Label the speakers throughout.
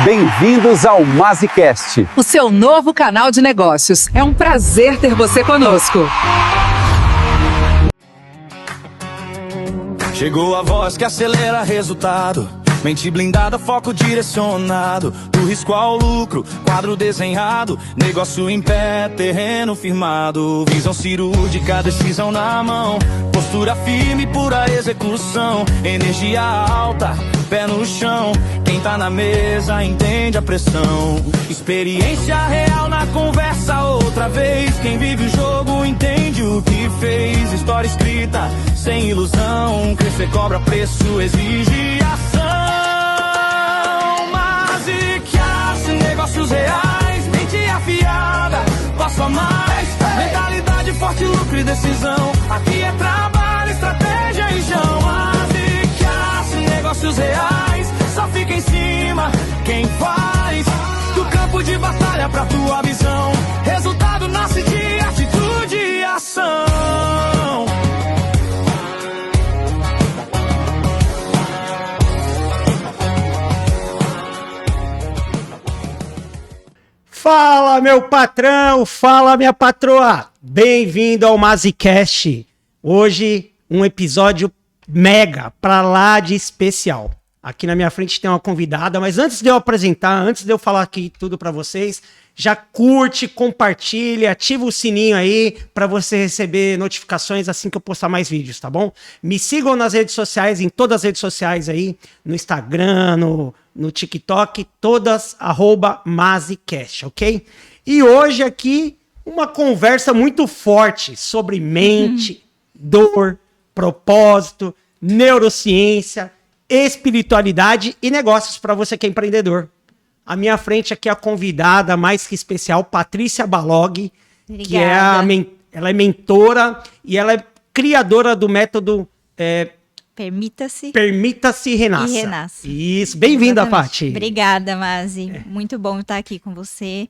Speaker 1: Bem-vindos ao MaziCast,
Speaker 2: o seu novo canal de negócios. É um prazer ter você conosco.
Speaker 3: Chegou a voz que acelera resultado. Mente blindada, foco direcionado. Do risco ao lucro, quadro desenhado. Negócio em pé, terreno firmado. Visão cirúrgica, decisão na mão. Postura firme, pura execução. Energia alta, pé no chão. Quem tá na mesa entende a pressão. Experiência real na conversa outra vez. Quem vive o jogo entende o que fez. História escrita, sem ilusão. Crescer cobra preço, exige ação. Negócios reais, mente afiada, passo a mais. Mentalidade forte, lucro e decisão. Aqui é trabalho, estratégia e chão. Eficácia, negócios reais, só fica em cima quem faz. Do campo de batalha pra tua visão. Resultado nasce de atitude e ação.
Speaker 4: Fala, meu patrão! Fala, minha patroa! Bem-vindo ao MaziCast. Hoje, um episódio mega, pra lá de especial. Aqui na minha frente tem uma convidada, mas antes de eu apresentar, antes de eu falar aqui tudo pra vocês, já curte, compartilha, ativa o sininho aí pra você receber notificações assim que eu postar mais vídeos, tá bom? Me sigam nas redes sociais, em todas as redes sociais aí, no Instagram, no TikTok, todas @MaziCast, ok? E hoje aqui uma conversa muito forte sobre mente, dor, propósito, neurociência, espiritualidade e negócios para você que é empreendedor. À minha frente aqui a convidada mais que especial, Patrícia Balog, que ela é mentora e ela é criadora do método Permita-se Renasça.
Speaker 5: E renasça.
Speaker 4: Isso, bem-vinda, Paty.
Speaker 5: Obrigada, Mazi. Muito bom estar aqui com você.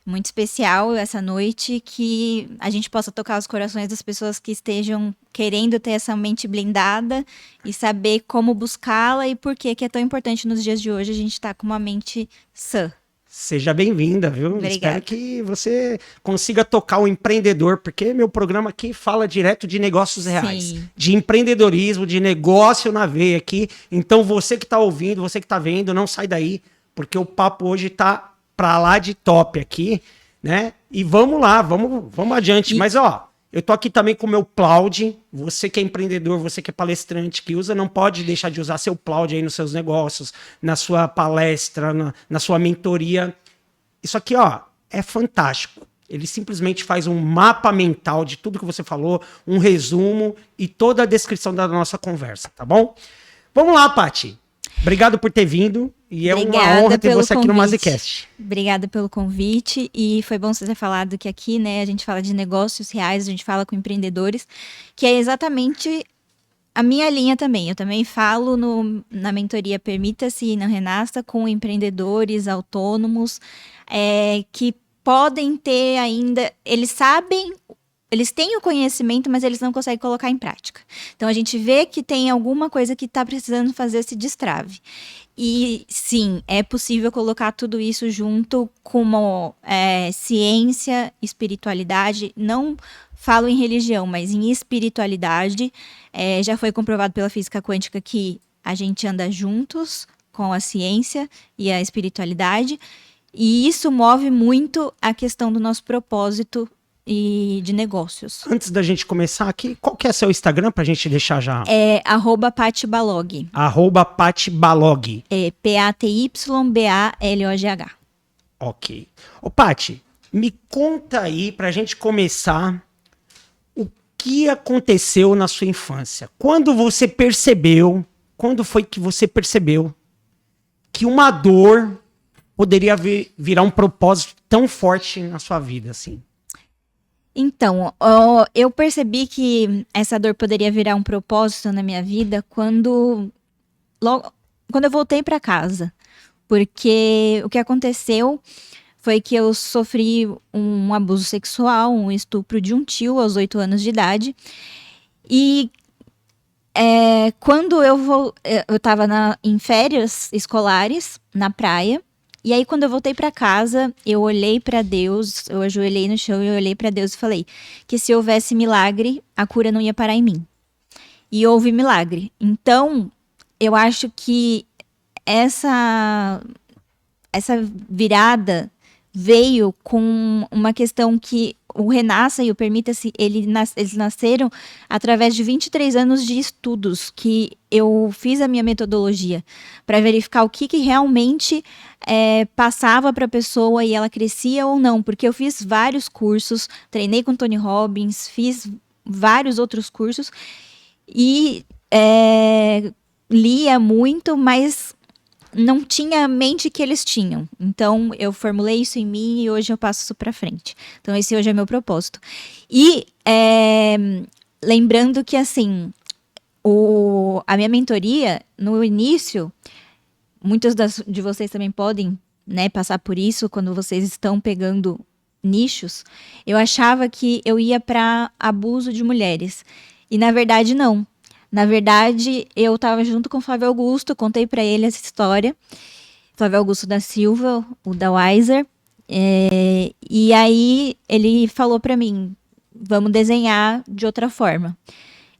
Speaker 5: Muito especial essa noite, que a gente possa tocar os corações das pessoas que estejam querendo ter essa mente blindada e saber como buscá-la e por que é tão importante nos dias de hoje a gente estar com uma mente sã.
Speaker 4: Seja bem-vinda, viu?
Speaker 5: Obrigada.
Speaker 4: Espero que você consiga tocar o empreendedor, porque meu programa aqui fala direto de negócios reais,
Speaker 5: Sim.
Speaker 4: de empreendedorismo, de negócio na veia aqui. Então você que tá ouvindo, você que tá vendo, não sai daí, porque o papo hoje tá pra lá de top aqui, né? E vamos lá, vamos adiante. Mas ó, eu tô aqui também com o meu Plaud. Você que é empreendedor, você que é palestrante, que usa, não pode deixar de usar seu Plaud aí nos seus negócios, na sua palestra, na sua mentoria. Isso aqui, ó, é fantástico. Ele simplesmente faz um mapa mental de tudo que você falou, um resumo e toda a descrição da nossa conversa, tá bom? Vamos lá, Paty. Obrigado por ter vindo e é uma honra ter você aqui no MaziCast.
Speaker 5: Obrigada pelo convite e foi bom você ter falado que aqui, né, a gente fala de negócios reais, a gente fala com empreendedores, que é exatamente a minha linha também. Eu também falo na mentoria Permita-se e não Renasça com empreendedores autônomos que podem ter ainda, eles têm o conhecimento, mas eles não conseguem colocar em prática. Então, a gente vê que tem alguma coisa que está precisando fazer esse destrave. E, sim, é possível colocar tudo isso junto com ciência, espiritualidade. Não falo em religião, mas em espiritualidade. Já foi comprovado pela física quântica que a gente anda juntos com a ciência e a espiritualidade. E isso move muito a questão do nosso propósito e de negócios.
Speaker 4: Antes da gente começar aqui, qual que é seu Instagram pra gente deixar já?
Speaker 5: É @PatyBalog.
Speaker 4: @PatyBalog.
Speaker 5: É PATYBALOGH.
Speaker 4: Ok. Ô, Paty, me conta aí pra gente começar o que aconteceu na sua infância. Quando foi que você percebeu que uma dor poderia virar um propósito tão forte na sua vida, assim?
Speaker 5: Então, eu percebi que essa dor poderia virar um propósito na minha vida quando eu voltei para casa. Porque o que aconteceu foi que eu sofri um abuso sexual, um estupro de um tio aos 8 anos de idade. E quando eu estava em férias escolares, na praia, E aí, quando eu voltei para casa, eu olhei para Deus, eu ajoelhei no chão e eu olhei para Deus e falei que se houvesse milagre, a cura não ia parar em mim. E houve milagre. Então, eu acho que essa virada veio com uma questão que o Renasça e o Permita-se, eles nasceram através de 23 anos de estudos, que eu fiz a minha metodologia para verificar o que realmente passava para a pessoa e ela crescia ou não, porque eu fiz vários cursos, treinei com Tony Robbins, fiz vários outros cursos e lia muito, mas não tinha a mente que eles tinham. Então, eu formulei isso em mim e hoje eu passo isso pra frente. Então, esse hoje é meu propósito. E, lembrando que, assim, a minha mentoria, no início, muitos de vocês também podem, né, passar por isso quando vocês estão pegando nichos. Eu achava que eu ia para abuso de mulheres. E, na verdade, não. Na verdade, eu estava junto com o Flávio Augusto, contei para ele essa história. Flávio Augusto da Silva, o da Weiser. E aí ele falou para mim, vamos desenhar de outra forma.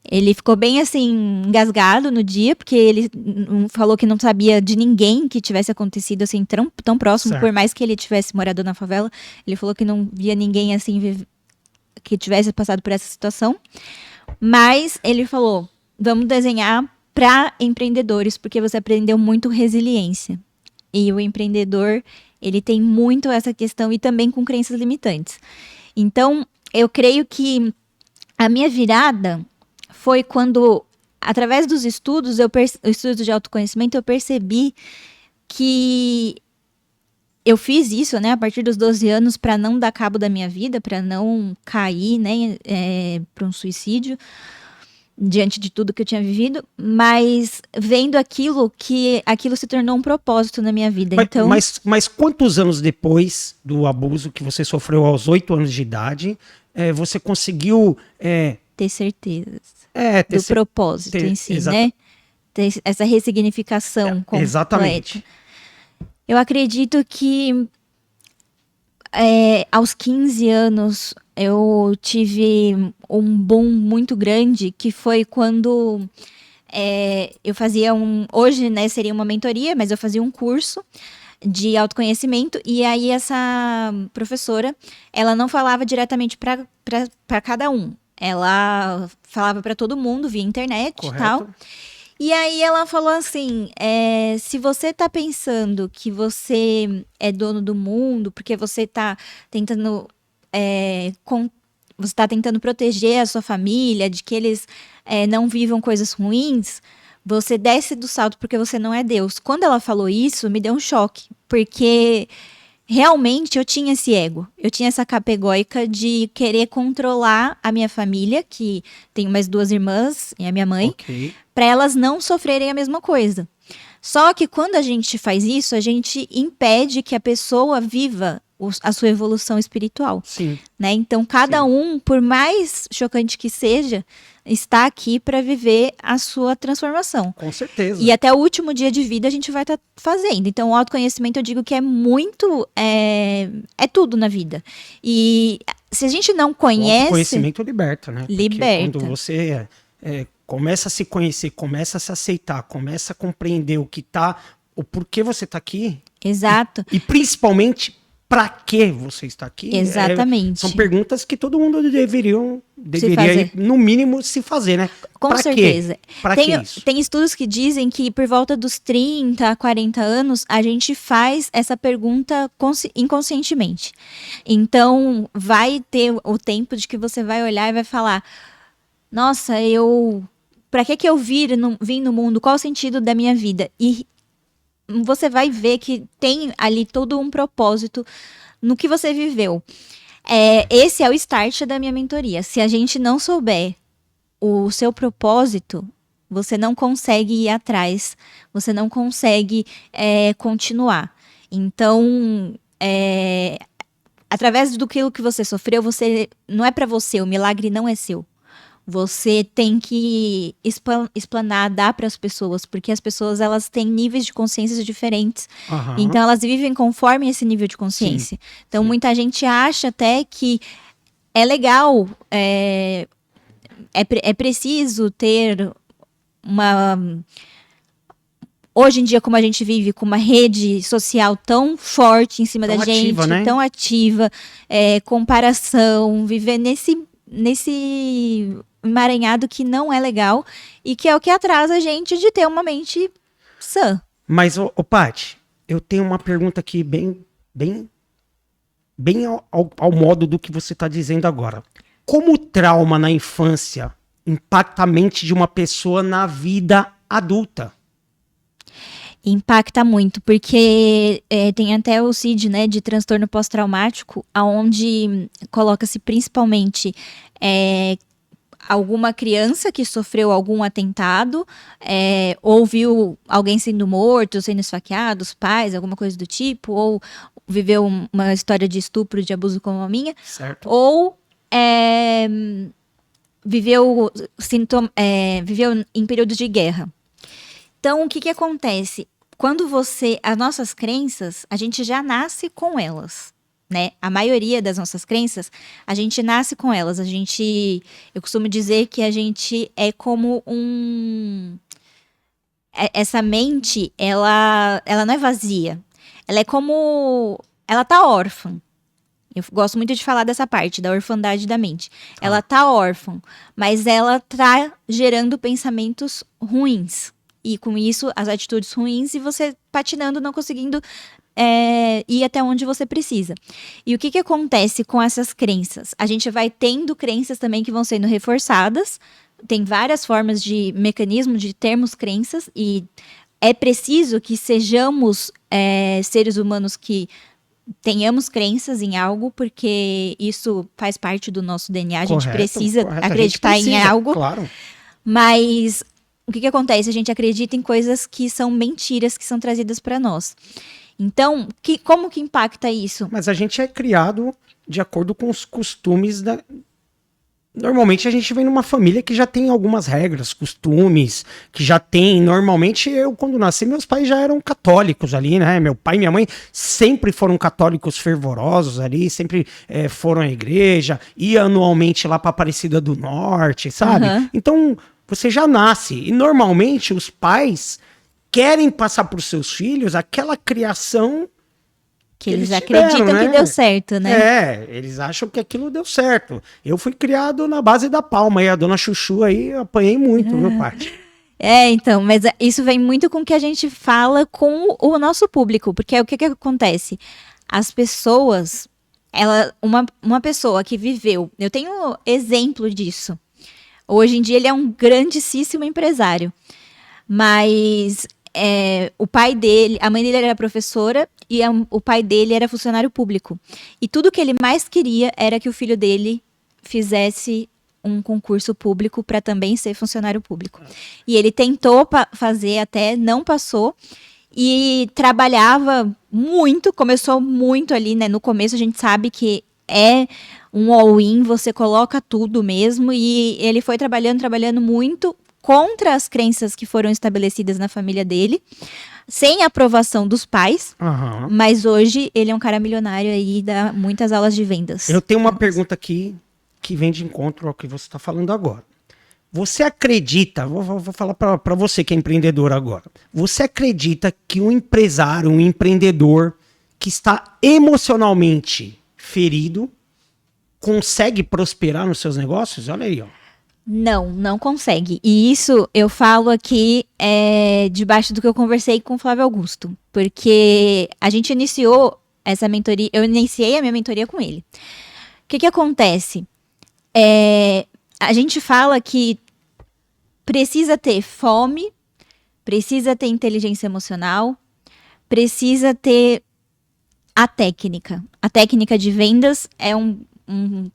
Speaker 5: Ele ficou bem assim, engasgado no dia, porque ele falou que não sabia de ninguém que tivesse acontecido assim tão próximo, certo. Por mais que ele tivesse morado na favela. Ele falou que não via ninguém assim que tivesse passado por essa situação. Mas ele falou, vamos desenhar para empreendedores, porque você aprendeu muito resiliência. E o empreendedor, ele tem muito essa questão e também com crenças limitantes. Então, eu creio que a minha virada foi quando, através dos estudos, estudos de autoconhecimento, eu percebi que eu fiz isso, né, a partir dos 12 anos para não dar cabo da minha vida, para não cair, né, para um suicídio, diante de tudo que eu tinha vivido, mas vendo aquilo se tornou um propósito na minha vida.
Speaker 4: Mas quantos anos depois do abuso que você sofreu aos 8 anos de idade, você conseguiu
Speaker 5: ter certezas do propósito em si, né? Ter essa ressignificação completa.
Speaker 4: Exatamente.
Speaker 5: Eu acredito que aos 15 anos eu tive um boom muito grande, que foi quando eu fazia hoje, né, seria uma mentoria, mas eu fazia um curso de autoconhecimento, e aí essa professora, ela não falava diretamente para cada um, ela falava para todo mundo via internet. Correto. E tal. E aí ela falou assim, se você tá pensando que você é dono do mundo, porque você tá tentando você tá tentando proteger a sua família, de que eles não vivam coisas ruins, você desce do salto porque você não é Deus. Quando ela falou isso, me deu um choque, porque realmente eu tinha esse ego, eu tinha essa capa egóica de querer controlar a minha família, que tem mais 2 irmãs e a minha mãe, okay, para elas não sofrerem a mesma coisa. Só que quando a gente faz isso, a gente impede que a pessoa viva a sua evolução espiritual. Sim. Né? Então, cada um, por mais chocante que seja, está aqui para viver a sua transformação.
Speaker 4: Com certeza.
Speaker 5: E até o último dia de vida a gente vai estar fazendo. Então, o autoconhecimento, eu digo que é muito... É tudo na vida. E se a gente não conhece... O
Speaker 4: autoconhecimento liberta, né? Porque
Speaker 5: liberta.
Speaker 4: Quando você começa a se conhecer, começa a se aceitar, começa a compreender o porquê você está aqui.
Speaker 5: Exato.
Speaker 4: E principalmente... Para que você está aqui?
Speaker 5: Exatamente.
Speaker 4: São perguntas que todo mundo deveria no mínimo, se fazer, né?
Speaker 5: Com certeza.
Speaker 4: Para que isso?
Speaker 5: Tem estudos que dizem que por volta dos 30 a 40 anos, a gente faz essa pergunta inconscientemente. Então, vai ter o tempo de que você vai olhar e vai falar, nossa, para que eu vim no mundo? Qual o sentido da minha vida? E você vai ver que tem ali todo um propósito no que você viveu. Esse é o start da minha mentoria. Se a gente não souber o seu propósito, você não consegue ir atrás, você não consegue continuar. Então, através do que você sofreu, não é para você, o milagre não é seu. Você tem que explanar, dar para as pessoas, porque as pessoas elas têm níveis de consciência diferentes.
Speaker 4: Aham.
Speaker 5: Então elas vivem conforme esse nível de consciência. Então muita gente acha até que é legal, é preciso ter uma... Hoje em dia, como a gente vive com uma rede social tão forte em cima
Speaker 4: Tão
Speaker 5: da
Speaker 4: ativa,
Speaker 5: gente,
Speaker 4: né?
Speaker 5: tão ativa, comparação, viver nesse emaranhado que não é legal e que é o que atrasa a gente de ter uma mente sã.
Speaker 4: Mas, ô Paty, eu tenho uma pergunta aqui bem ao modo do que você está dizendo agora. Como o trauma na infância impacta a mente de uma pessoa na vida adulta?
Speaker 5: Impacta muito, porque tem até o CID, né, de transtorno pós-traumático, onde coloca-se principalmente alguma criança que sofreu algum atentado, ou viu alguém sendo morto, sendo esfaqueado, os pais, alguma coisa do tipo, ou viveu uma história de estupro, de abuso como a minha,
Speaker 4: Certo.
Speaker 5: ou viveu em períodos de guerra. Então, o que acontece? Quando as nossas crenças, a gente já nasce com elas, né? A maioria das nossas crenças, a gente nasce com elas. Eu costumo dizer que a gente é como essa mente, ela não é vazia. Ela é como... Ela tá órfã. Eu gosto muito de falar dessa parte, da orfandade da mente. Ela tá órfã, mas ela tá gerando pensamentos ruins. E com isso, as atitudes ruins e você patinando, não conseguindo ir até onde você precisa. E o que acontece com essas crenças? A gente vai tendo crenças também que vão sendo reforçadas. Tem várias formas de mecanismo de termos crenças e é preciso que sejamos seres humanos que tenhamos crenças em algo, porque isso faz parte do nosso DNA. A gente precisa acreditar em algo.
Speaker 4: Claro.
Speaker 5: Mas o que acontece? A gente acredita em coisas que são mentiras que são trazidas para nós. Então, como que impacta isso?
Speaker 4: Mas a gente é criado de acordo com os costumes da... Normalmente a gente vem numa família que já tem algumas regras, costumes, que já tem... Normalmente eu, quando nasci, meus pais já eram católicos ali, né? Meu pai e minha mãe sempre foram católicos fervorosos ali, sempre foram à igreja, ia anualmente lá pra Aparecida do Norte, sabe?
Speaker 5: Uhum.
Speaker 4: Então, você já nasce. E normalmente os pais querem passar para os seus filhos aquela criação
Speaker 5: que eles
Speaker 4: tiveram,
Speaker 5: acreditam, né? Que deu certo, né?
Speaker 4: Eles acham que aquilo deu certo. Eu fui criado na base da palma e a dona Chuchu aí eu apanhei muito, viu, Paty?
Speaker 5: Então, mas isso vem muito com o que a gente fala com o nosso público, porque o que acontece? As pessoas, uma pessoa que viveu, eu tenho exemplo disso. Hoje em dia ele é um grandíssimo empresário, mas o pai dele, a mãe dele era professora e o pai dele era funcionário público. E tudo que ele mais queria era que o filho dele fizesse um concurso público para também ser funcionário público. E ele tentou fazer até, não passou, e trabalhava muito, começou muito ali, né? No começo a gente sabe que é um all-in, você coloca tudo mesmo, e ele foi trabalhando muito contra as crenças que foram estabelecidas na família dele, sem aprovação dos pais, mas hoje ele é um cara milionário aí, dá muitas aulas de vendas.
Speaker 4: Eu tenho uma pergunta aqui que vem de encontro ao que você está falando agora. Você acredita, vou falar para você que é empreendedor agora, você acredita que um empresário, um empreendedor que está emocionalmente ferido consegue prosperar nos seus negócios? Olha aí, ó.
Speaker 5: Não consegue. E isso eu falo aqui debaixo do que eu conversei com o Flávio Augusto. Porque a gente iniciou essa mentoria, eu iniciei a minha mentoria com ele. O que acontece? A gente fala que precisa ter fome, precisa ter inteligência emocional, precisa ter a técnica. A técnica de vendas é um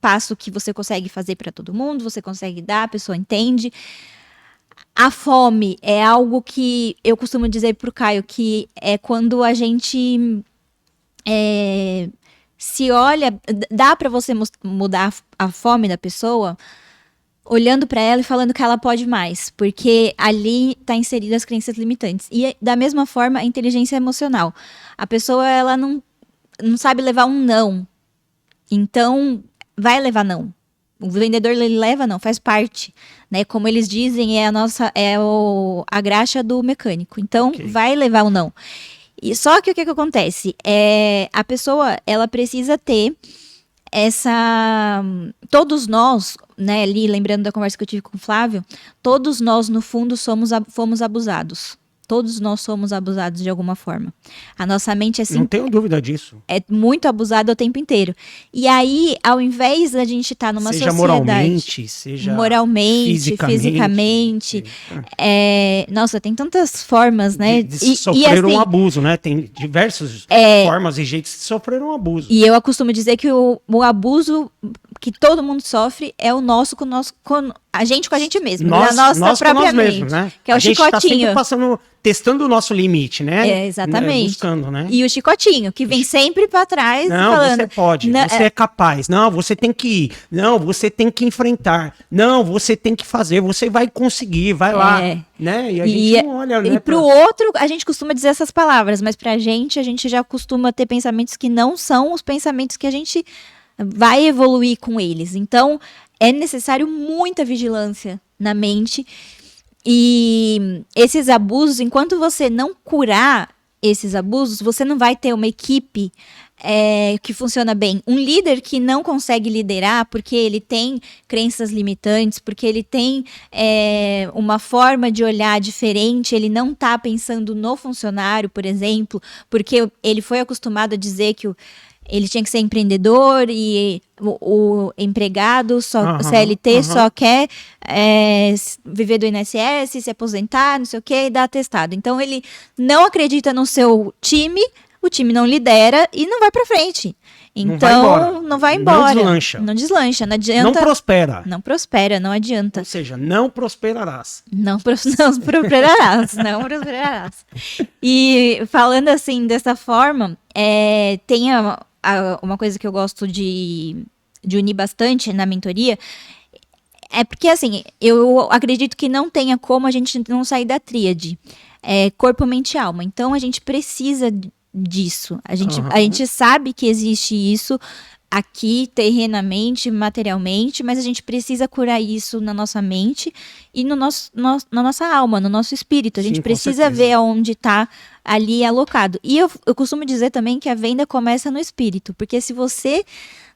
Speaker 5: passo que você consegue fazer para todo mundo, você consegue dar, a pessoa entende. A fome é algo que eu costumo dizer pro Caio, que é quando a gente se olha, dá para você mudar a fome da pessoa olhando para ela e falando que ela pode mais, porque ali tá inseridas as crenças limitantes. E da mesma forma, a inteligência emocional. A pessoa, ela não sabe levar um não. Então, vai levar não. O vendedor, ele leva não, faz parte, né? Como eles dizem, a graxa do mecânico. Então, vai levar o não. E só que o que acontece? A pessoa, ela precisa ter todos nós, né, ali lembrando da conversa que eu tive com o Flávio, todos nós no fundo fomos abusados. Todos nós somos abusados de alguma forma. A nossa mente
Speaker 4: Não tenho dúvida disso.
Speaker 5: É muito abusada o tempo inteiro. E aí, ao invés da gente estar numa
Speaker 4: seja
Speaker 5: sociedade...
Speaker 4: seja
Speaker 5: moralmente, fisicamente. Nossa, tem tantas formas, né?
Speaker 4: De sofrer um abuso, né? Tem diversas formas e jeitos de sofrer um abuso.
Speaker 5: E eu costumo dizer que o abuso que todo mundo sofre é o nosso com a gente com a gente mesmo.
Speaker 4: Nós,
Speaker 5: na nossa
Speaker 4: nós
Speaker 5: própria
Speaker 4: com nós
Speaker 5: mente.
Speaker 4: mesmos, né?
Speaker 5: Que é o
Speaker 4: a gente
Speaker 5: chicotinho.
Speaker 4: Tá sempre testando o nosso limite, né?
Speaker 5: Exatamente.
Speaker 4: Buscando, né?
Speaker 5: E o chicotinho, que vem sempre pra trás
Speaker 4: não,
Speaker 5: falando...
Speaker 4: você pode, você é capaz. Não, você tem que ir. Não, você tem que enfrentar. Não, você tem que fazer. Você vai conseguir, vai lá. Né? E a gente não olha...
Speaker 5: E pro outro, a gente costuma dizer essas palavras, mas pra gente, a gente já costuma ter pensamentos que não são os pensamentos que a gente vai evoluir com eles. Então, é necessário muita vigilância na mente. E esses abusos, enquanto você não curar esses abusos, você não vai ter uma equipe que funciona bem. Um líder que não consegue liderar porque ele tem crenças limitantes, porque ele tem uma forma de olhar diferente, ele não está pensando no funcionário, por exemplo, porque ele foi acostumado a dizer que ele tinha que ser empreendedor e o empregado, CLT, só quer viver do INSS, se aposentar, não sei o quê, e dar atestado. Então, ele não acredita no seu time, o time não lidera e não vai pra frente. Então, não vai embora. Não deslancha, não adianta.
Speaker 4: Não prospera.
Speaker 5: Não prospera, não adianta.
Speaker 4: Ou seja, não prosperarás.
Speaker 5: Não prosperarás, não prosperarás. E falando assim, dessa forma, tem uma coisa que eu gosto de unir bastante na mentoria, é porque, assim, eu acredito que não tenha como a gente não sair da tríade, corpo, mente e alma. Então, a gente precisa disso. A gente sabe que existe isso aqui, terrenamente, materialmente, mas a gente precisa curar isso na nossa mente e na nossa alma, no nosso espírito. A gente precisa ver aonde está ali alocado. E eu costumo dizer também que a venda começa no espírito, porque se você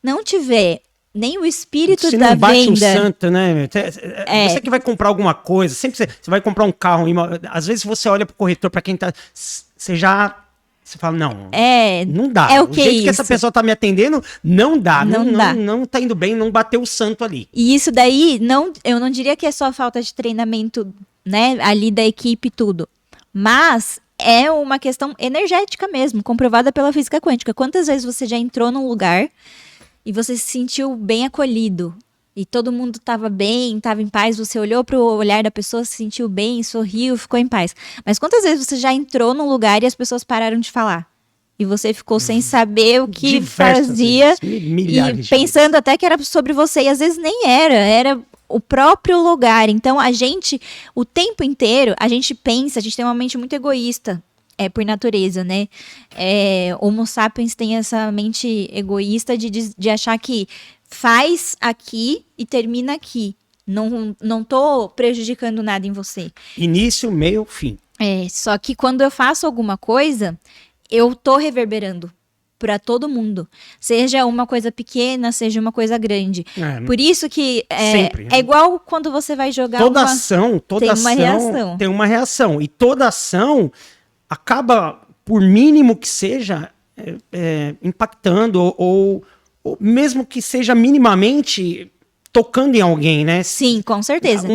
Speaker 5: não tiver nem o espírito da venda... Se não bate o
Speaker 4: santo, né? Você que vai comprar alguma coisa, sempre você vai comprar um carro, às vezes você olha pro corretor, para quem tá... Você fala, não dá. O jeito que essa pessoa tá me atendendo, não dá. Não tá indo bem, não bateu o santo ali.
Speaker 5: E isso daí, eu não diria que é só falta de treinamento, né, ali da equipe e tudo. Mas é uma questão energética mesmo, comprovada pela física quântica. Quantas vezes você já entrou num lugar e você se sentiu bem acolhido? E todo mundo estava bem, estava em paz, você olhou para o olhar da pessoa, se sentiu bem, sorriu, ficou em paz. Mas quantas vezes você já entrou num lugar e as pessoas pararam de falar? E você ficou sem saber o que fazia, e pensando até que era sobre você, e às vezes nem era o próprio lugar. Então, a gente, o tempo inteiro, a gente pensa, a gente tem uma mente muito egoísta. Por natureza, né? Homo sapiens tem essa mente egoísta de achar que faz aqui e termina aqui. Não tô prejudicando nada em você.
Speaker 4: Início, meio, fim.
Speaker 5: Só que quando eu faço alguma coisa, eu tô reverberando para todo mundo. Seja uma coisa pequena, seja uma coisa grande. Por isso que
Speaker 4: sempre,
Speaker 5: é igual quando você vai jogar
Speaker 4: toda ação tem uma reação. E toda ação acaba, por mínimo que seja, impactando ou mesmo que seja minimamente tocando em alguém, né?
Speaker 5: Sim, com certeza.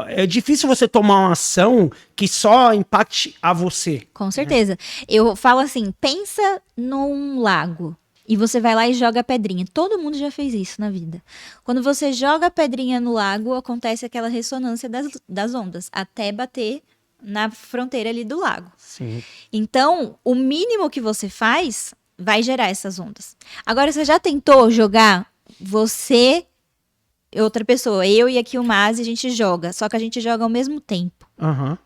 Speaker 4: É difícil você tomar uma ação que só impacte a você.
Speaker 5: Com certeza. Eu falo assim, pensa num lago e você vai lá e joga a pedrinha. Todo mundo já fez isso na vida. Quando você joga a pedrinha no lago, acontece aquela ressonância das ondas, até bater na fronteira ali do lago.
Speaker 4: Sim.
Speaker 5: Então, o mínimo que você faz vai gerar essas ondas. Agora, você já tentou jogar você outra pessoa, eu e a Kilmase, a gente joga, só que a gente joga ao mesmo tempo.
Speaker 4: Aham.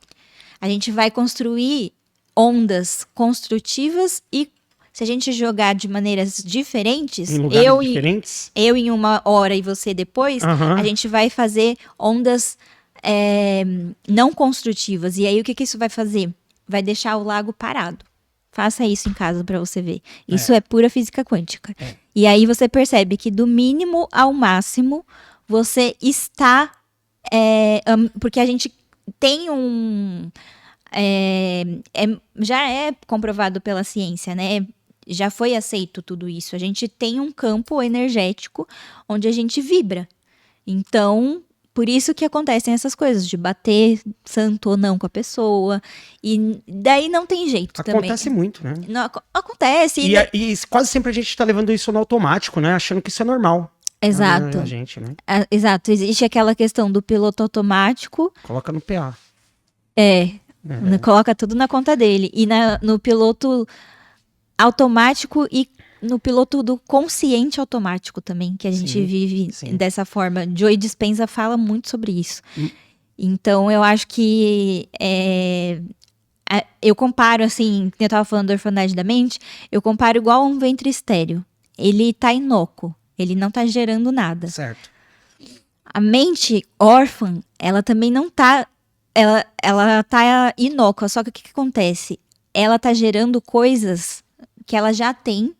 Speaker 5: A gente vai construir ondas construtivas e se a gente jogar de maneiras diferentes,
Speaker 4: Em lugares diferentes?
Speaker 5: eu em uma hora e você depois,
Speaker 4: Aham.
Speaker 5: a gente vai fazer ondas não construtivas. E aí o que isso vai fazer? Vai deixar o lago parado. Faça isso em casa para você ver. Isso é pura física quântica. E aí você percebe que do mínimo ao máximo você está... porque a gente tem já é comprovado pela ciência, né? Já foi aceito tudo isso. A gente tem um campo energético onde a gente vibra. Então, por isso que acontecem essas coisas, de bater santo ou não com a pessoa. E daí não tem jeito também.
Speaker 4: Acontece muito, né?
Speaker 5: Não, acontece.
Speaker 4: E quase sempre a gente tá levando isso no automático, né? Achando que isso é normal.
Speaker 5: Exato.
Speaker 4: A gente, né?
Speaker 5: Exato. Existe aquela questão do piloto automático.
Speaker 4: Coloca no PA.
Speaker 5: Coloca tudo na conta dele. E no piloto automático e no piloto do consciente automático também, que a gente vive dessa forma. Joey Dispenza fala muito sobre isso. Então, eu acho que eu comparo, assim, eu tava falando da orfandade da mente, eu comparo igual a um ventre estéreo. Ele tá inócuo, ele não tá gerando nada.
Speaker 4: Certo.
Speaker 5: A mente órfã, ela também não tá... Ela tá inócua, só que o que acontece? Ela tá gerando coisas que ela já tem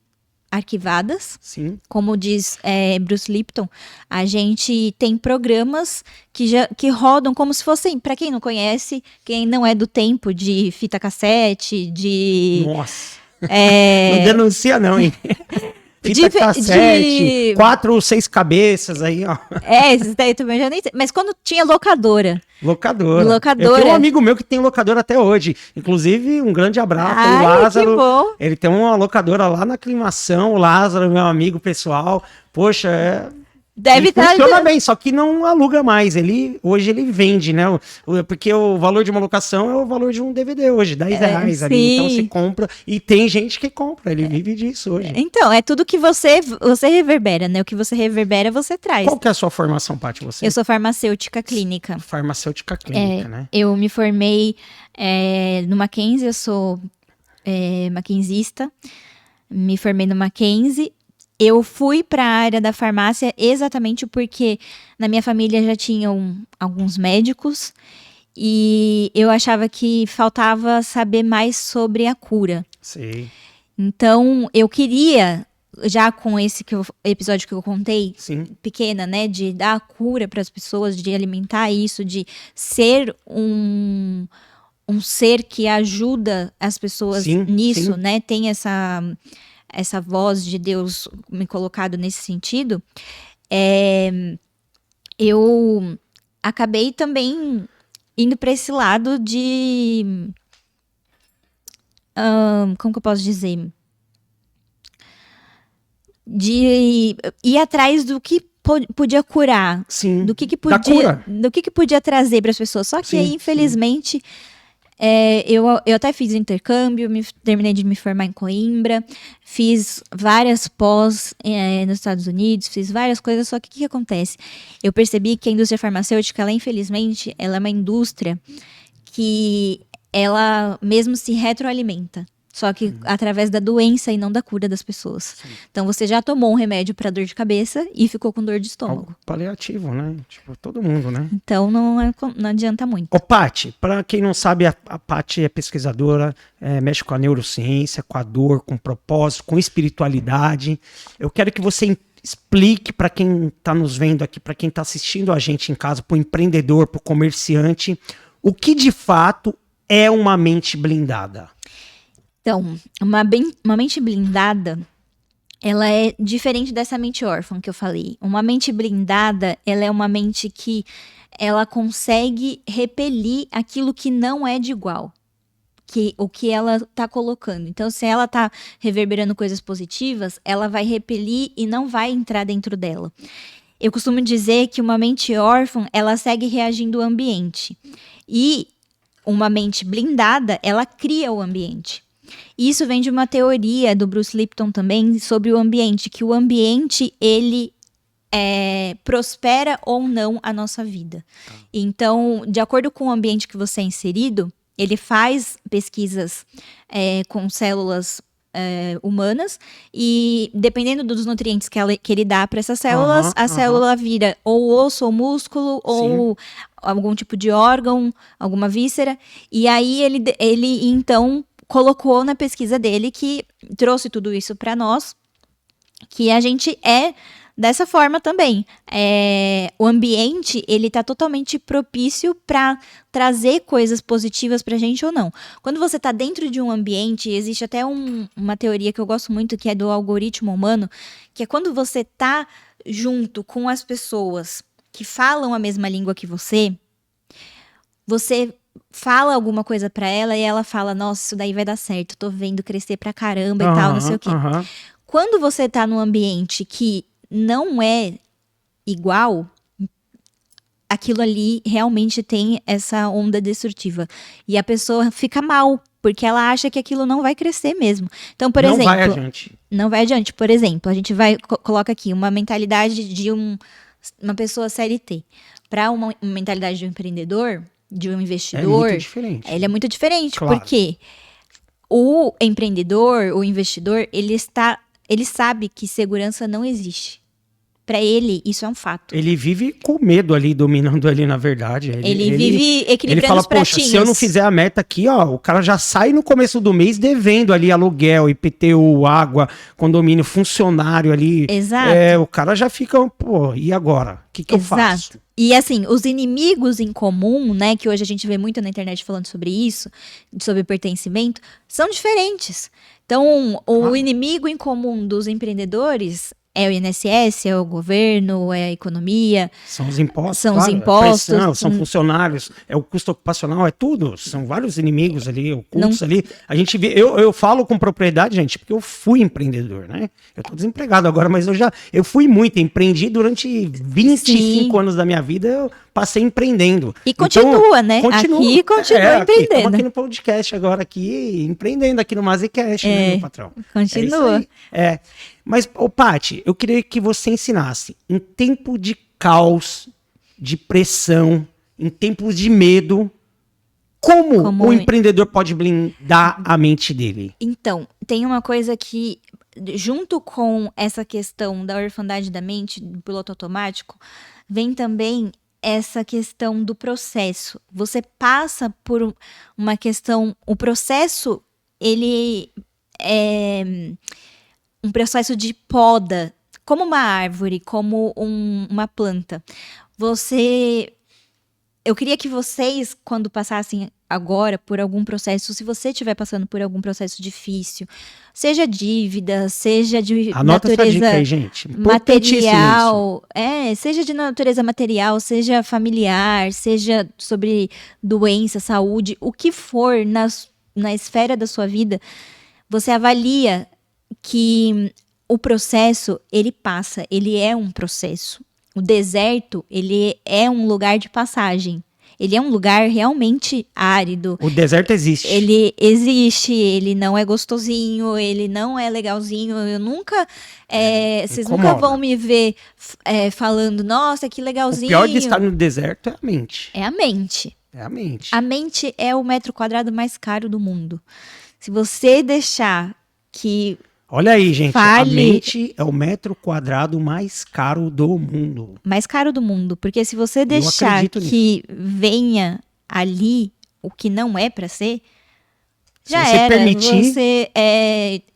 Speaker 5: arquivadas.
Speaker 4: Sim.
Speaker 5: Como diz Bruce Lipton, a gente tem programas que rodam como se fossem, para quem não conhece, quem não é do tempo de fita cassete, de...
Speaker 4: Nossa. Não denuncia não, hein? Fita cassete, 4 ou 6 cabeças aí, ó.
Speaker 5: Esses daí também já nem sei. Mas quando tinha locadora.
Speaker 4: Locadora. Eu tenho um amigo meu que tem locadora até hoje. Inclusive, um grande abraço ao Lázaro.
Speaker 5: Que bom.
Speaker 4: Ele tem uma locadora lá na Aclimação. O Lázaro, meu amigo pessoal. Poxa,
Speaker 5: Deve estar...
Speaker 4: Funciona bem, só que não aluga mais. Hoje ele vende, né? Porque o valor de uma locação é o valor de um DVD hoje, R$10 ali. Então você compra. E tem gente que compra, ele vive disso hoje.
Speaker 5: Então, é tudo que você reverbera, né? O que você reverbera, você traz.
Speaker 4: Qual que é a sua formação, Paty?
Speaker 5: Eu sou farmacêutica clínica.
Speaker 4: Farmacêutica clínica, né?
Speaker 5: Eu me formei no Mackenzie, eu sou mackenzista. Me formei no Mackenzie. Eu fui para a área da farmácia exatamente porque na minha família já tinham alguns médicos e eu achava que faltava saber mais sobre a cura.
Speaker 4: Sim.
Speaker 5: Então, eu queria, já com esse episódio que eu contei, pequena, né, de dar a cura para as pessoas, de alimentar isso, de ser um ser que ajuda as pessoas nisso, né, tem essa voz de Deus me colocado nesse sentido, eu acabei também indo para esse lado de... como que eu posso dizer? De ir atrás do que podia curar.
Speaker 4: Sim,
Speaker 5: do que podia trazer para as pessoas. Só que aí, infelizmente... eu até fiz intercâmbio, terminei de me formar em Coimbra, fiz várias pós nos Estados Unidos, fiz várias coisas, só que o que acontece? Eu percebi que a indústria farmacêutica, ela infelizmente, ela é uma indústria que ela mesmo se retroalimenta. Só que através da doença e não da cura das pessoas. Sim. Então você já tomou um remédio para dor de cabeça e ficou com dor de estômago.
Speaker 4: Algo paliativo, né? Tipo, todo mundo, né?
Speaker 5: Então não adianta muito.
Speaker 4: Ô, Paty, para quem não sabe, a Paty é pesquisadora, mexe com a neurociência, com a dor, com propósito, com espiritualidade. Eu quero que você explique para quem está nos vendo aqui, para quem está assistindo a gente em casa, para o empreendedor, para o comerciante, o que de fato é uma mente blindada.
Speaker 5: Então, uma mente blindada, ela é diferente dessa mente órfã que eu falei. Uma mente blindada, ela é uma mente que ela consegue repelir aquilo que não é de igual. O que ela está colocando. Então, se ela está reverberando coisas positivas, ela vai repelir e não vai entrar dentro dela. Eu costumo dizer que uma mente órfã, ela segue reagindo ao ambiente. E uma mente blindada, ela cria o ambiente. Isso vem de uma teoria do Bruce Lipton também sobre o ambiente, que o ambiente, ele prospera ou não a nossa vida. Então, de acordo com o ambiente que você é inserido, ele faz pesquisas com células humanas e dependendo dos nutrientes que ele dá para essas células, a célula vira ou osso ou músculo ou algum tipo de órgão, alguma víscera. E aí ele então colocou na pesquisa dele que trouxe tudo isso para nós, que a gente é dessa forma também. O ambiente, ele tá totalmente propício para trazer coisas positivas pra gente ou não. Quando você tá dentro de um ambiente, existe até uma teoria que eu gosto muito, que é do algoritmo humano, que é quando você tá junto com as pessoas que falam a mesma língua que você fala alguma coisa pra ela e ela fala, nossa, isso daí vai dar certo, tô vendo crescer pra caramba e tal, não sei o quê. Quando você tá num ambiente que não é igual, aquilo ali realmente tem essa onda destrutiva. E a pessoa fica mal, porque ela acha que aquilo não vai crescer mesmo. Então, por exemplo... Não vai adiante. Por exemplo, a gente coloca aqui uma mentalidade de uma pessoa CLT. Para uma mentalidade de um empreendedor, de um investidor... É muito diferente. Ele é muito diferente, claro. Porque o empreendedor, o investidor, ele sabe que segurança não existe. Pra ele, isso é um fato. Ele vive com medo ali, dominando ali, na verdade. Ele vive equilibrando os pratinhos. Poxa, se eu não fizer a meta aqui, ó, o cara já sai no começo do mês devendo ali aluguel, IPTU, água, condomínio, funcionário ali. Exato. O cara já fica, pô, e agora? O que eu faço? E assim, os inimigos em comum, né, que hoje a gente vê muito na internet falando sobre isso, sobre pertencimento, são diferentes. Então, o inimigo em comum dos empreendedores é o INSS, é o governo, é a economia. São os impostos. São os impostos. Pressão, são funcionários, é o custo ocupacional, é tudo. São vários inimigos ali, ocultos ali. A gente vê, eu falo com propriedade, gente, porque eu fui empreendedor, né? Eu tô desempregado agora, mas eu fui muito, empreendi durante 25 anos da minha vida, eu passei empreendendo. E continua, então, né? Aqui continua empreendendo. Estamos aqui no podcast agora, aqui, empreendendo aqui no Mazicast, né, meu patrão? Continua. Mas, Paty, eu queria que você ensinasse, em tempo de caos, de pressão, em tempos de medo, como o empreendedor pode blindar a mente dele? Então, tem uma coisa que, junto com essa questão da orfandade da mente, do piloto automático, vem também essa questão do processo. Você passa por uma questão, o processo, ele é um processo de poda, como uma árvore, como uma planta. Eu queria que vocês, quando passassem agora por algum processo, se você estiver passando por algum processo difícil, seja dívida, seja de Anota natureza essa dica aí, gente. Material, seja de natureza material, seja familiar, seja sobre doença, saúde, o que for na esfera da sua vida, você avalia que o processo, ele passa, ele é um processo. O deserto, ele é um lugar de passagem. Ele é um lugar realmente árido. O deserto existe. Ele existe, ele não é gostosinho, ele não é legalzinho. Eu nunca... vocês nunca vão me ver falando, nossa, que legalzinho. O pior de estar no deserto é a mente. É a mente. É a mente. A mente é o metro quadrado mais caro do mundo. Se você deixar que... Olha aí, gente, a mente é o metro quadrado mais caro do mundo. Mais caro do mundo, porque se você deixar que venha ali o que não é para ser, já era. Permitir...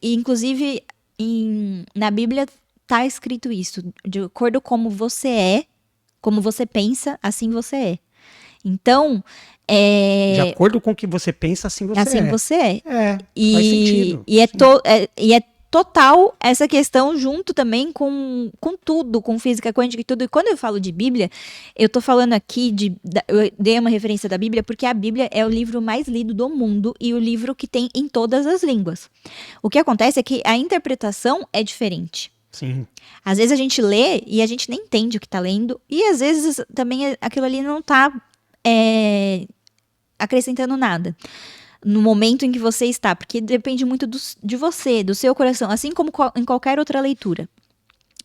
Speaker 5: inclusive, na Bíblia tá escrito isso, de acordo com como você pensa, assim você é. Então... de acordo com o que você pensa, assim você é. Assim você é. Faz sentido. E é total essa questão junto também com tudo, com física quântica e tudo. E quando eu falo de Bíblia, eu tô falando aqui eu dei uma referência da Bíblia porque a Bíblia é o livro mais lido do mundo e o livro que tem em todas as línguas. O que acontece é que a interpretação é diferente. Sim. Às vezes a gente lê e a gente nem entende o que tá lendo e às vezes também aquilo ali não tá acrescentando nada no momento em que você está, porque depende muito de você, do seu coração, assim como em qualquer outra leitura.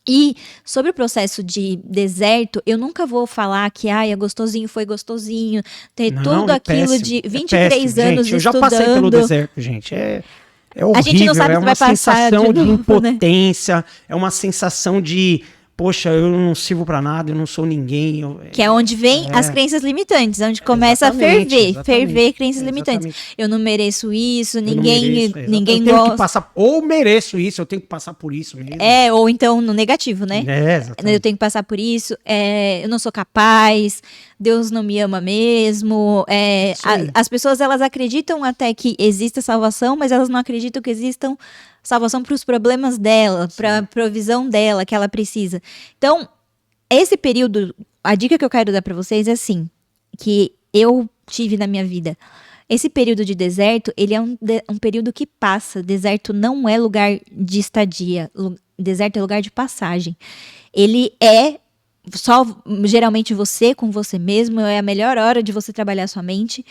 Speaker 5: E sobre o processo de deserto, eu nunca vou falar que é gostosinho, foi gostosinho, ter tudo aquilo
Speaker 4: péssimo,
Speaker 5: de 23 anos
Speaker 4: gente,
Speaker 5: estudando.
Speaker 4: eu já passei pelo deserto, gente. É horrível,
Speaker 5: A gente não sabe
Speaker 4: é
Speaker 5: se
Speaker 4: uma
Speaker 5: vai passar
Speaker 4: sensação de
Speaker 5: novo,
Speaker 4: impotência, é uma sensação de, poxa, eu não sirvo pra nada, eu não sou ninguém.
Speaker 5: Que é onde vem as crenças limitantes, onde começa
Speaker 4: Exatamente,
Speaker 5: a ferver crenças
Speaker 4: exatamente.
Speaker 5: limitantes. Eu não mereço isso,
Speaker 4: Eu não
Speaker 5: ninguém
Speaker 4: mereço, eu tenho
Speaker 5: gosta.
Speaker 4: que passar, ou mereço isso, eu tenho que passar por isso mesmo.
Speaker 5: Ou então no negativo, né?
Speaker 4: Exatamente.
Speaker 5: Eu tenho que passar por isso, eu não sou capaz, Deus não me ama mesmo.
Speaker 4: Isso aí.
Speaker 5: As pessoas, elas acreditam até que exista salvação, mas elas não acreditam que existam salvação para os problemas dela, para a provisão dela que ela precisa. Então, esse período, a dica que eu quero dar para vocês é assim, que eu tive na minha vida. Esse período de deserto, ele é um período que passa. Deserto não é lugar de estadia. Deserto é lugar de passagem. Ele é só, geralmente, você com você mesmo. É a melhor hora de você trabalhar sua mente.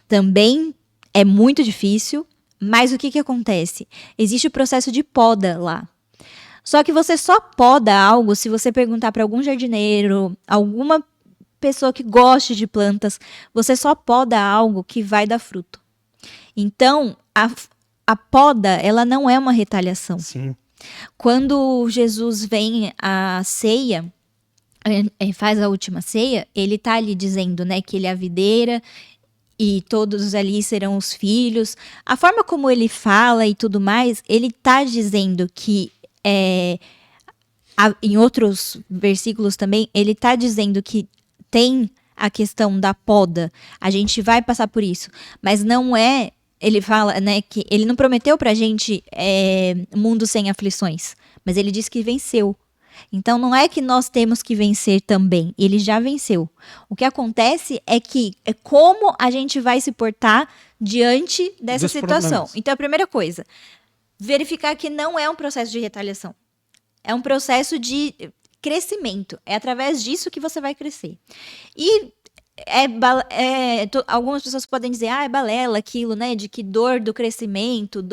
Speaker 5: Também é muito difícil. Mas o que acontece? Existe o processo de poda lá. Só que você só poda algo se você perguntar para algum jardineiro, alguma pessoa que goste de plantas, você só poda algo que vai dar fruto. Então, a poda, ela não é uma retaliação.
Speaker 4: Sim.
Speaker 5: Quando Jesus vem à ceia, faz a última ceia, ele tá ali dizendo, né, que ele é a videira e todos ali serão os filhos. A forma como ele fala e tudo mais, ele tá dizendo que em outros versículos também, ele tá dizendo que tem a questão da poda. A gente vai passar por isso. Mas não é... Ele fala, né, que ele não prometeu pra gente mundo sem aflições. Mas ele disse que venceu. Então não é que nós temos que vencer também. Ele já venceu. O que acontece é que é como a gente vai se portar diante dessa situação.
Speaker 4: Problemas.
Speaker 5: Então a primeira coisa, verificar que não é um processo de retaliação. É um processo de crescimento. É através disso que você vai crescer. E algumas pessoas podem dizer, é balela aquilo, né? De que dor do crescimento,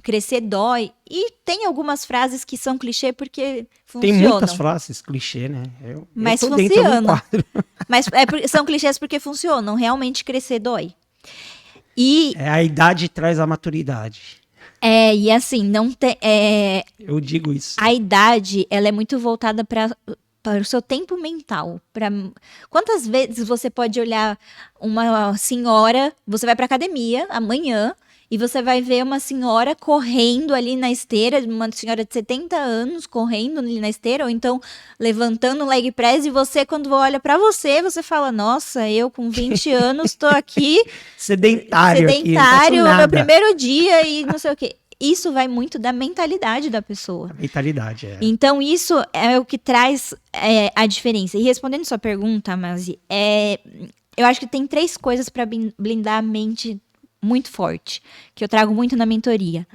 Speaker 5: crescer dói. E tem algumas frases que são clichê porque funcionam.
Speaker 4: Tem muitas frases clichê, né?
Speaker 5: Mas
Speaker 4: eu tô dentro do quadro.
Speaker 5: Mas são clichês porque funcionam. Realmente crescer dói. E
Speaker 4: A idade traz a maturidade.
Speaker 5: e assim, não tem...
Speaker 4: Eu digo isso.
Speaker 5: A idade, ela é muito voltada para o seu tempo mental. Quantas vezes você pode olhar uma senhora, você vai para academia amanhã e você vai ver uma senhora correndo ali na esteira, uma senhora de 70 anos correndo ali na esteira, ou então levantando um leg press, e você, quando olha para você, você fala, nossa, eu com 20 anos tô aqui
Speaker 4: Sedentário, aqui, não faço
Speaker 5: meu
Speaker 4: nada.
Speaker 5: primeiro dia e não sei o quê. Isso vai muito da mentalidade da pessoa.
Speaker 4: A mentalidade,
Speaker 5: Então, isso é o que traz a diferença. E respondendo sua pergunta, Mazi, eu acho que tem 3 coisas para blindar a mente muito forte, que eu trago muito na mentoria.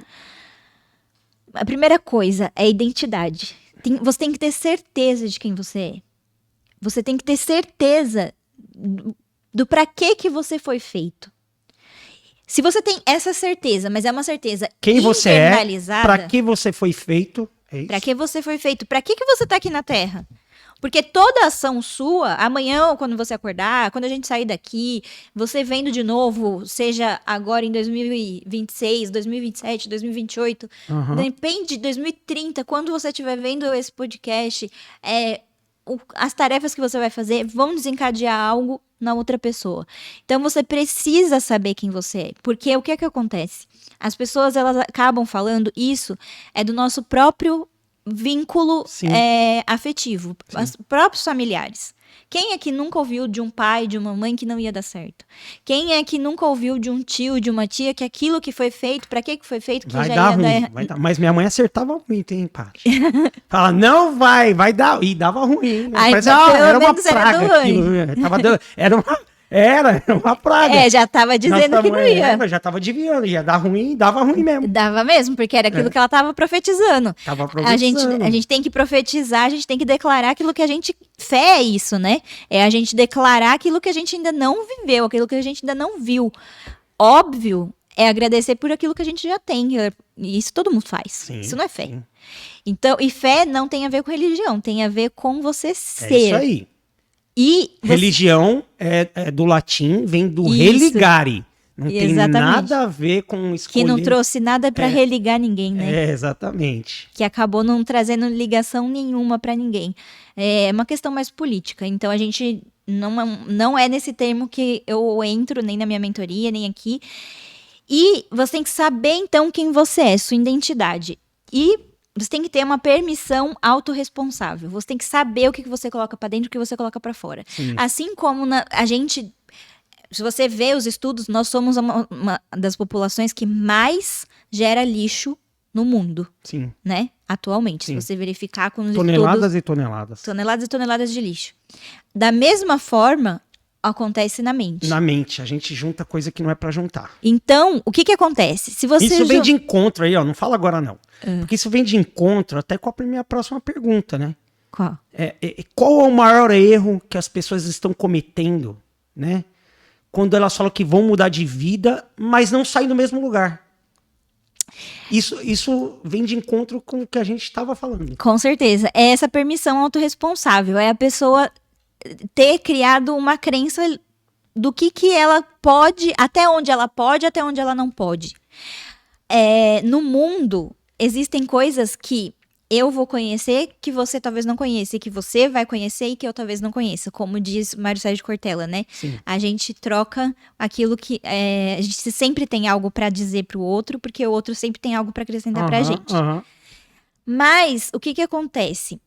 Speaker 5: A primeira coisa é a identidade. Você tem que ter certeza de quem você é. Você tem que ter certeza do para que você foi feito. Se você tem essa certeza, mas é uma certeza
Speaker 4: quem você é,
Speaker 5: internalizada...
Speaker 4: para que você foi feito, é isso.
Speaker 5: Para que você foi feito? Para que você tá aqui na Terra? Porque toda ação sua, amanhã, quando você acordar, quando a gente sair daqui, você vendo de novo, seja agora em 2026, 2027, 2028, depende de 2030, quando você estiver vendo esse podcast, as tarefas que você vai fazer vão desencadear algo na outra pessoa. Então, você precisa saber quem você é. Porque o que é que acontece? As pessoas, elas acabam falando, isso é do nosso próprio vínculo afetivo, os próprios familiares. Quem é que nunca ouviu de um pai, de uma mãe que não ia dar certo? Quem é que nunca ouviu de um tio, de uma tia, que aquilo que foi feito, pra que foi feito, que
Speaker 4: vai
Speaker 5: já
Speaker 4: dar
Speaker 5: ia
Speaker 4: ruim,
Speaker 5: dar...
Speaker 4: vai dar. Mas minha mãe acertava muito, hein, Paty? Fala, não vai dar. E dava ruim. Né?
Speaker 5: Ai,
Speaker 4: Parece
Speaker 5: não,
Speaker 4: que era uma
Speaker 5: menos era
Speaker 4: praga
Speaker 5: do
Speaker 4: aquilo. Tava dando, era uma praga.
Speaker 5: já tava dizendo
Speaker 4: Nossa
Speaker 5: que não
Speaker 4: mãe,
Speaker 5: ia.
Speaker 4: já tava adivinhando, ia dar ruim, dava ruim mesmo.
Speaker 5: Dava mesmo, porque era aquilo que ela tava profetizando.
Speaker 4: Tava profetizando.
Speaker 5: A gente tem que profetizar, a gente tem que declarar aquilo que a gente... Fé é isso, né? É a gente declarar aquilo que a gente ainda não viveu, aquilo que a gente ainda não viu. Óbvio é agradecer por aquilo que a gente já tem. E isso todo mundo faz.
Speaker 4: Sim,
Speaker 5: isso não é fé.
Speaker 4: sim.
Speaker 5: Então, e fé não tem a ver com religião, tem a ver com você ser.
Speaker 4: É isso aí.
Speaker 5: E você-
Speaker 4: Religião é do latim, vem do
Speaker 5: Isso.
Speaker 4: religare. Não tem
Speaker 5: Exatamente.
Speaker 4: nada a ver com escolher.
Speaker 5: que não trouxe nada pra religar ninguém, né?
Speaker 4: É, exatamente.
Speaker 5: Que acabou não trazendo ligação nenhuma pra ninguém. É uma questão mais política. Então a gente não é nesse termo que eu entro, nem na minha mentoria, nem aqui. E você tem que saber, então, quem você é, sua identidade. E você tem que ter uma permissão autorresponsável. Você tem que saber o que você coloca pra dentro e o que você coloca pra fora.
Speaker 4: Sim.
Speaker 5: Assim como a gente... Se você vê os estudos, nós somos uma das populações que mais gera lixo no mundo,
Speaker 4: Sim.
Speaker 5: né? Atualmente,
Speaker 4: Sim.
Speaker 5: se você verificar com os
Speaker 4: Toneladas e toneladas.
Speaker 5: toneladas e toneladas de lixo. Da mesma forma, acontece na mente.
Speaker 4: Na mente, a gente junta coisa que não é pra juntar.
Speaker 5: Então, o que acontece? Se você
Speaker 4: Isso vem
Speaker 5: ju-
Speaker 4: de encontro aí, ó. Não fala agora, não. Porque isso vem de encontro até com a minha próxima pergunta, né?
Speaker 5: Qual?
Speaker 4: Qual é o maior erro que as pessoas estão cometendo, né? Quando elas falam que vão mudar de vida, mas não saem do mesmo lugar. Isso vem de encontro com o que a gente estava falando.
Speaker 5: Com certeza. É essa permissão autorresponsável. É a pessoa ter criado uma crença do que ela pode, até onde ela não pode. No mundo, existem coisas que eu vou conhecer, que você talvez não conheça, e que você vai conhecer e que eu talvez não conheça. Como diz Mário Sérgio Cortella, né?
Speaker 4: Sim.
Speaker 5: A gente troca aquilo que... a gente sempre tem algo pra dizer pro outro, porque o outro sempre tem algo pra acrescentar pra gente.
Speaker 4: Aham.
Speaker 5: Mas, o que acontece?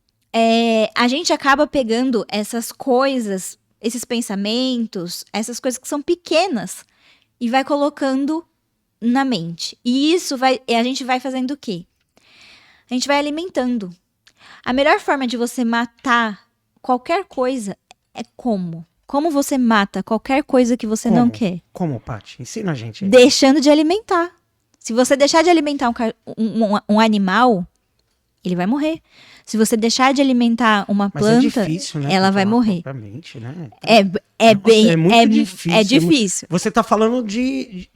Speaker 5: A gente acaba pegando essas coisas, esses pensamentos, essas coisas que são pequenas, e vai colocando na mente. E isso a gente vai fazendo o quê? A gente vai alimentando. A melhor forma de você matar qualquer coisa é como? Como você mata qualquer coisa que você não quer?
Speaker 4: Como, Paty? Ensina a gente aí.
Speaker 5: Deixando de alimentar. Se você deixar de alimentar um animal, ele vai morrer. Se você deixar de alimentar uma
Speaker 4: Mas
Speaker 5: planta,
Speaker 4: é difícil, né?
Speaker 5: ela vai
Speaker 4: controlar
Speaker 5: morrer.
Speaker 4: propriamente, né?
Speaker 5: É
Speaker 4: muito difícil.
Speaker 5: É difícil.
Speaker 4: Você está falando de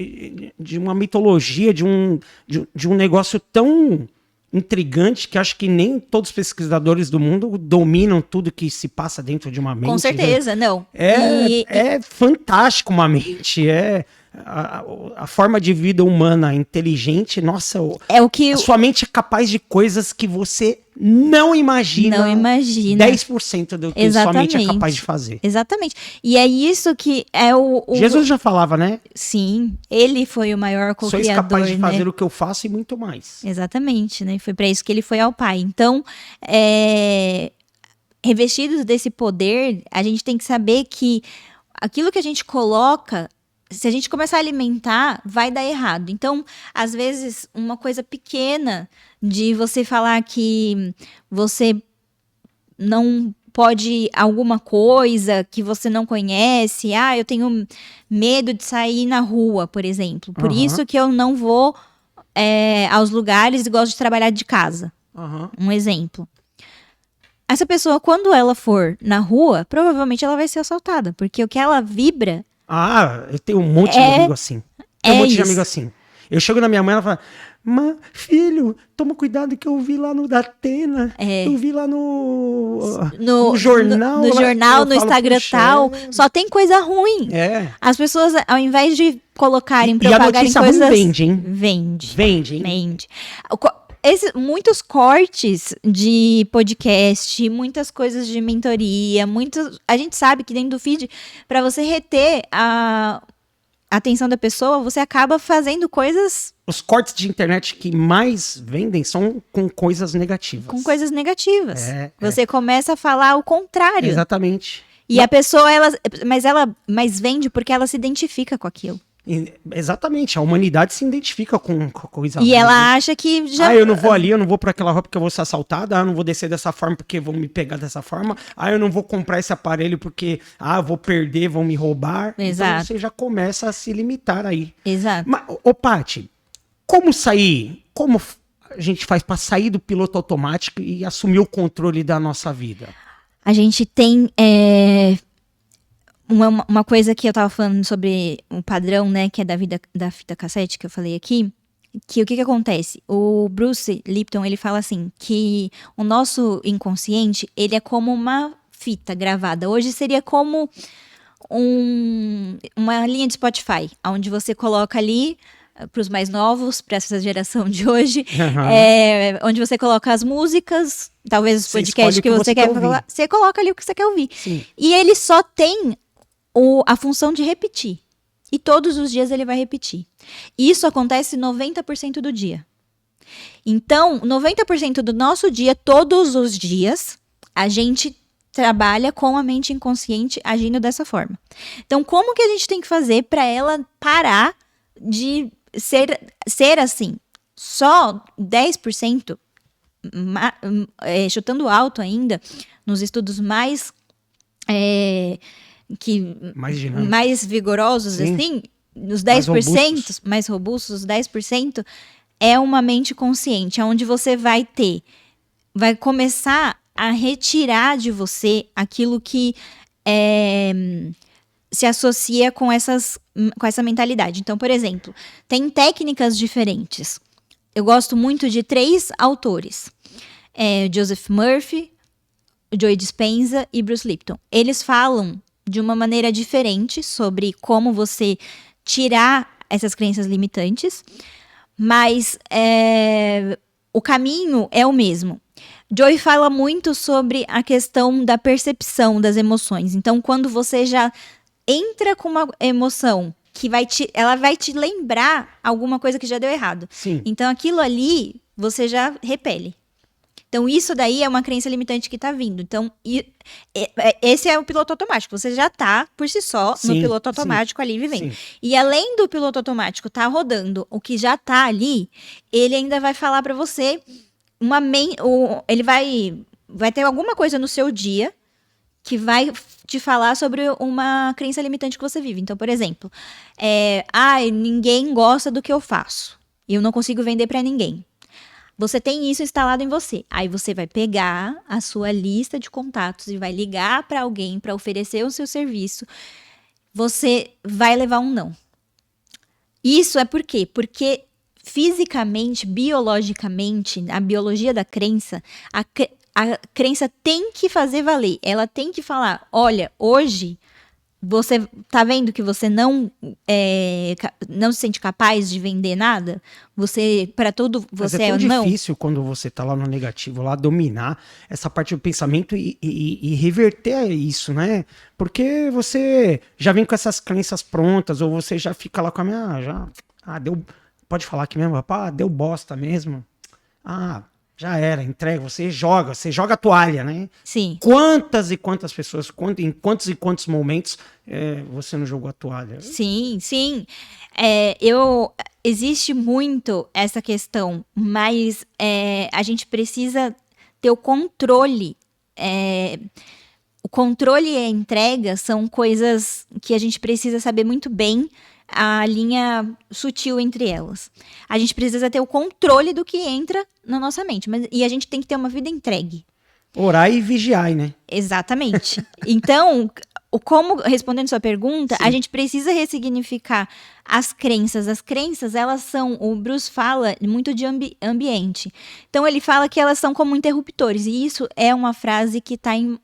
Speaker 4: uma mitologia, de um negócio tão intrigante que acho que nem todos os pesquisadores do mundo dominam tudo que se passa dentro de uma mente.
Speaker 5: Com certeza, não.
Speaker 4: É fantástico uma mente, a forma de vida humana inteligente, nossa,
Speaker 5: É o que
Speaker 4: a sua mente é capaz de coisas que você não imagina.
Speaker 5: Não imagina.
Speaker 4: 10% do que sua mente é capaz de fazer.
Speaker 5: Exatamente. E é isso que é o...
Speaker 4: Jesus já falava, né?
Speaker 5: Sim, ele foi o maior
Speaker 4: Sois
Speaker 5: co-criador,
Speaker 4: capaz de fazer
Speaker 5: né?
Speaker 4: o que eu faço e muito mais.
Speaker 5: Exatamente, né? Foi para isso que ele foi ao Pai. Então, revestidos desse poder, a gente tem que saber que aquilo que a gente coloca, se a gente começar a alimentar, vai dar errado. Então, às vezes, uma coisa pequena de você falar que você não pode alguma coisa que você não conhece. Ah, eu tenho medo de sair na rua, por exemplo. Por
Speaker 4: Aham.
Speaker 5: isso que eu não vou aos lugares e gosto de trabalhar de casa.
Speaker 4: Aham.
Speaker 5: Um exemplo. Essa pessoa, quando ela for na rua, provavelmente ela vai ser assaltada. Porque o que ela vibra...
Speaker 4: Ah, eu tenho um monte de amigo assim. Tenho um monte de amigo assim. Eu chego na minha mãe e ela fala: filho, toma cuidado que eu vi lá no Datena. Eu vi lá no jornal.
Speaker 5: No jornal, no
Speaker 4: Eu falo,
Speaker 5: Instagram
Speaker 4: "Puxa,
Speaker 5: tal. Só tem coisa ruim. As pessoas, ao invés de colocarem,
Speaker 4: E a
Speaker 5: propagarem
Speaker 4: notícia ruim
Speaker 5: coisas...
Speaker 4: vende, hein?
Speaker 5: Vende.
Speaker 4: hein?
Speaker 5: Muitos cortes de podcast, muitas coisas de mentoria, a gente sabe que dentro do feed, para você reter a atenção da pessoa, você acaba fazendo coisas
Speaker 4: Os cortes de internet que mais vendem são com coisas negativas.
Speaker 5: com coisas negativas.
Speaker 4: É,
Speaker 5: Você começa a falar o contrário.
Speaker 4: Exatamente.
Speaker 5: E a pessoa, mas vende porque ela se identifica com aquilo.
Speaker 4: Exatamente. A humanidade se identifica com coisa
Speaker 5: E
Speaker 4: ruim,
Speaker 5: ela
Speaker 4: né?
Speaker 5: acha que já...
Speaker 4: eu não vou ali, eu não vou por aquela rua porque eu vou ser assaltada. Eu não vou descer dessa forma porque vão me pegar dessa forma. Eu não vou comprar esse aparelho porque, eu vou perder, vão me roubar.
Speaker 5: Exato.
Speaker 4: Então você já começa a se limitar aí.
Speaker 5: Exato.
Speaker 4: Mas, Paty, como sair? Como a gente faz para sair do piloto automático e assumir o controle da nossa vida?
Speaker 5: A gente tem Uma coisa que eu tava falando sobre o padrão, né, que é da fita cassete, que eu falei aqui, que o que acontece? O Bruce Lipton, ele fala assim, que o nosso inconsciente, ele é como uma fita gravada. Hoje seria como uma linha de Spotify, onde você coloca ali, para os mais novos, para essa geração de hoje, onde você coloca as músicas, talvez os podcasts que você quer falar, você coloca ali o que você quer ouvir.
Speaker 4: Sim.
Speaker 5: E ele só tem a função de repetir. E todos os dias ele vai repetir. E isso acontece 90% do dia. Então, 90% do nosso dia, todos os dias, a gente trabalha com a mente inconsciente agindo dessa forma. Então, como que a gente tem que fazer para ela parar de ser assim? Só 10%, chutando alto ainda, nos estudos mais mais vigorosos,
Speaker 4: Sim.
Speaker 5: assim, os 10%, mais robustos, os 10%, é uma mente consciente, onde você vai começar a retirar de você aquilo que se associa com essa mentalidade. Então, por exemplo, tem técnicas diferentes. Eu gosto muito de 3 autores. Joseph Murphy, Joe Dispenza e Bruce Lipton. Eles falam de uma maneira diferente sobre como você tirar essas crenças limitantes, mas o caminho é o mesmo. Joy fala muito sobre a questão da percepção das emoções. Então, quando você já entra com uma emoção que ela vai te lembrar alguma coisa que já deu errado.
Speaker 4: Sim.
Speaker 5: Então, aquilo ali, você já repele. Então, isso daí é uma crença limitante que tá vindo. Então, esse é o piloto automático. Você já tá, por si só, no piloto automático ali vivendo. Sim. E além do piloto automático tá rodando o que já tá ali, ele ainda vai falar pra você ele vai ter alguma coisa no seu dia que vai te falar sobre uma crença limitante que você vive. Então, por exemplo, ninguém gosta do que eu faço. E eu não consigo vender pra ninguém. Você tem isso instalado em você. Aí você vai pegar a sua lista de contatos e vai ligar para alguém para oferecer o seu serviço. Você vai levar um não. Isso é por quê? Porque fisicamente, biologicamente, a biologia da crença, a crença tem que fazer valer. Ela tem que falar, olha, hoje você tá vendo que você não se sente capaz de vender nada? Para tudo, você
Speaker 4: é tão
Speaker 5: não.
Speaker 4: difícil quando você tá lá no negativo, lá dominar essa parte do pensamento e reverter isso, né? Porque você já vem com essas crenças prontas, ou você já fica lá com a minha... pode falar aqui mesmo, rapaz, deu bosta mesmo. Já era, entrega, você joga a toalha, né?
Speaker 5: Sim.
Speaker 4: Quantas e quantas pessoas, em quantos e quantos momentos você não jogou a toalha?
Speaker 5: Sim. Existe muito essa questão, mas a gente precisa ter o controle. O controle e a entrega são coisas que a gente precisa saber muito bem a linha sutil entre elas. A gente precisa ter o controle do que entra na nossa mente, e a gente tem que ter uma vida entregue.
Speaker 4: Orar e vigiar, né?
Speaker 5: Exatamente. Então, respondendo sua pergunta, a gente precisa ressignificar as crenças. As crenças, elas são, o Bruce fala muito de ambiente. Então, ele fala que elas são como interruptores, e isso é uma frase que está em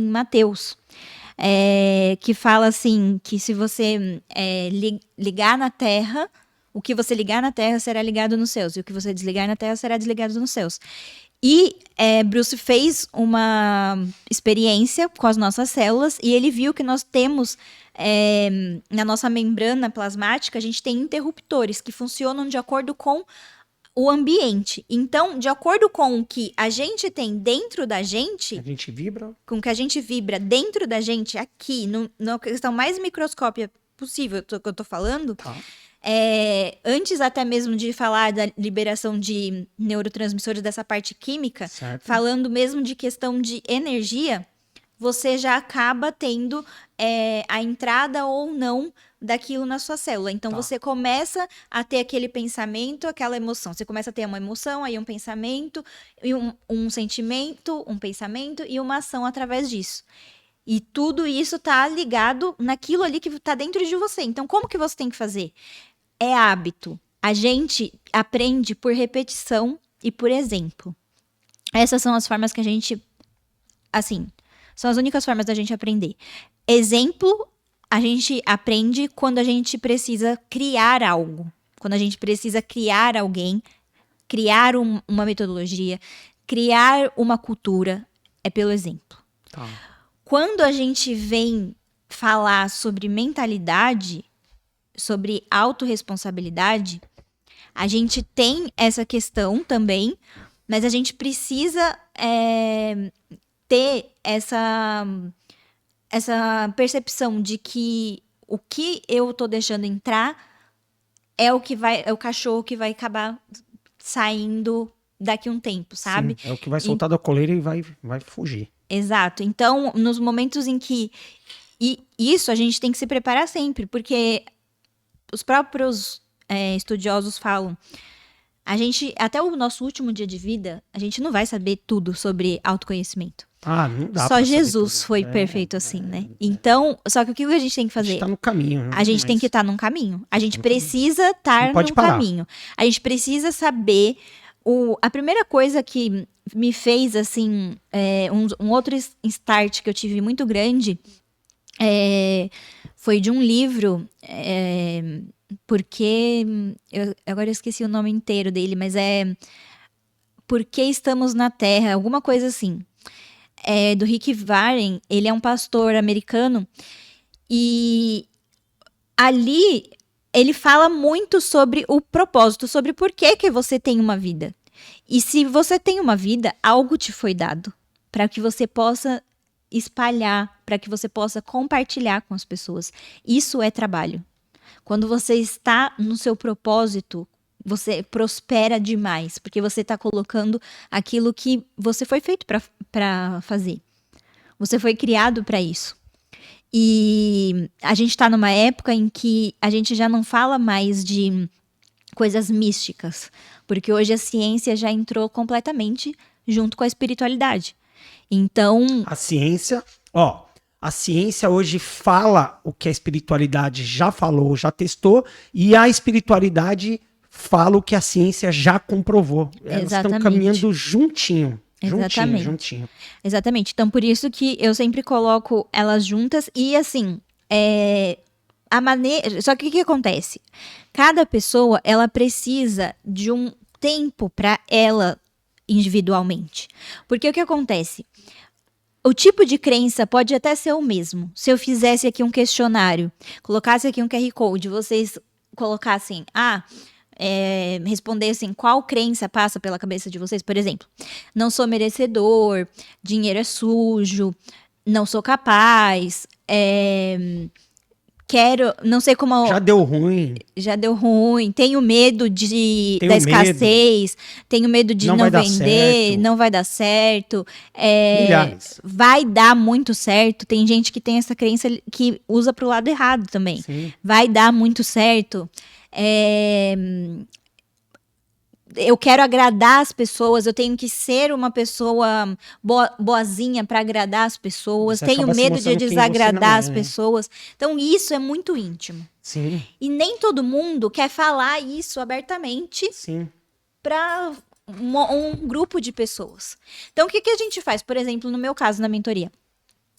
Speaker 5: Mateus. Que fala assim, que se você ligar na terra, o que você ligar na terra será ligado nos céus, e o que você desligar na terra será desligado nos céus. E Bruce fez uma experiência com as nossas células, e ele viu que nós temos, na nossa membrana plasmática, a gente tem interruptores que funcionam de acordo com o ambiente. Então, de acordo com o que a gente tem dentro da gente...
Speaker 4: A gente vibra.
Speaker 5: Com o que a gente vibra dentro da gente, aqui, na questão mais microscópica possível, que eu tô falando...
Speaker 4: Tá.
Speaker 5: Antes até mesmo de falar da liberação de neurotransmissores dessa parte química,
Speaker 4: certo.
Speaker 5: Falando mesmo de questão de energia, você já acaba tendo a entrada ou não daquilo na sua célula. Então, você começa a ter aquele pensamento, aquela emoção. Você começa a ter uma emoção, aí um pensamento, e um sentimento, um pensamento e uma ação através disso. E tudo isso tá ligado naquilo ali que tá dentro de você. Então, como que você tem que fazer? É hábito. A gente aprende por repetição e por exemplo. Essas são as formas que a gente... Assim, são as únicas formas da gente aprender. Exemplo, a gente aprende quando a gente precisa criar algo. Quando a gente precisa criar alguém, criar uma metodologia, criar uma cultura. É pelo exemplo.
Speaker 4: Tá.
Speaker 5: Quando a gente vem falar sobre mentalidade, sobre autorresponsabilidade, a gente tem essa questão também, mas a gente precisa ter essa percepção de que o que eu tô deixando entrar é o cachorro que vai acabar saindo daqui a um tempo, sabe?
Speaker 4: Sim, é o que vai soltar da coleira e vai fugir.
Speaker 5: Exato. Então, nos momentos em que... E isso a gente tem que se preparar sempre, porque os próprios estudiosos falam, até o nosso último dia de vida, a gente não vai saber tudo sobre autoconhecimento.
Speaker 4: Não dá.
Speaker 5: Só Jesus foi perfeito assim, né? Então, só que o que a gente tem que fazer?
Speaker 4: A gente tá no caminho. Né?
Speaker 5: A gente tem que estar num caminho. A gente precisa estar num caminho. A gente precisa saber... A primeira coisa que me fez, assim, um outro start que eu tive muito grande foi de um livro, porque... agora eu esqueci o nome inteiro dele, mas Por que Estamos na Terra? Alguma coisa assim. Do Rick Warren, ele é um pastor americano, e ali ele fala muito sobre o propósito, sobre por que você tem uma vida. E se você tem uma vida, algo te foi dado para que você possa espalhar, para que você possa compartilhar com as pessoas. Isso é trabalho. Quando você está no seu propósito, você prospera demais, porque você está colocando aquilo que você foi feito para fazer. Você foi criado para isso. E a gente está numa época em que a gente já não fala mais de coisas místicas, porque hoje a ciência já entrou completamente junto com a espiritualidade. Então... A ciência
Speaker 4: hoje fala o que a espiritualidade já falou, já testou, e a espiritualidade fala o que a ciência já comprovou. Elas estão caminhando juntinho. Juntinho.
Speaker 5: Exatamente. Então, por isso que eu sempre coloco elas juntas e, assim, a maneira... Só que o que acontece? Cada pessoa, ela precisa de um tempo para ela individualmente. Porque o que acontece? O tipo de crença pode até ser o mesmo. Se eu fizesse aqui um questionário, colocasse aqui um QR Code, vocês colocassem... respondessem qual crença passa pela cabeça de vocês, por exemplo, não sou merecedor, dinheiro é sujo, não sou capaz, não sei como...
Speaker 4: Já deu ruim,
Speaker 5: tenho medo da escassez, tenho medo de não vender, não vai dar certo, vai dar muito certo. Tem gente que tem essa crença que usa pro lado errado também. Sim. Vai dar muito certo. Eu quero agradar as pessoas, eu tenho que ser uma pessoa boazinha para agradar as pessoas, tenho medo de desagradar as pessoas. Então isso é muito íntimo.
Speaker 4: Sim.
Speaker 5: E nem todo mundo quer falar isso abertamente para um grupo de pessoas. Então o que a gente faz? Por exemplo, no meu caso, na mentoria.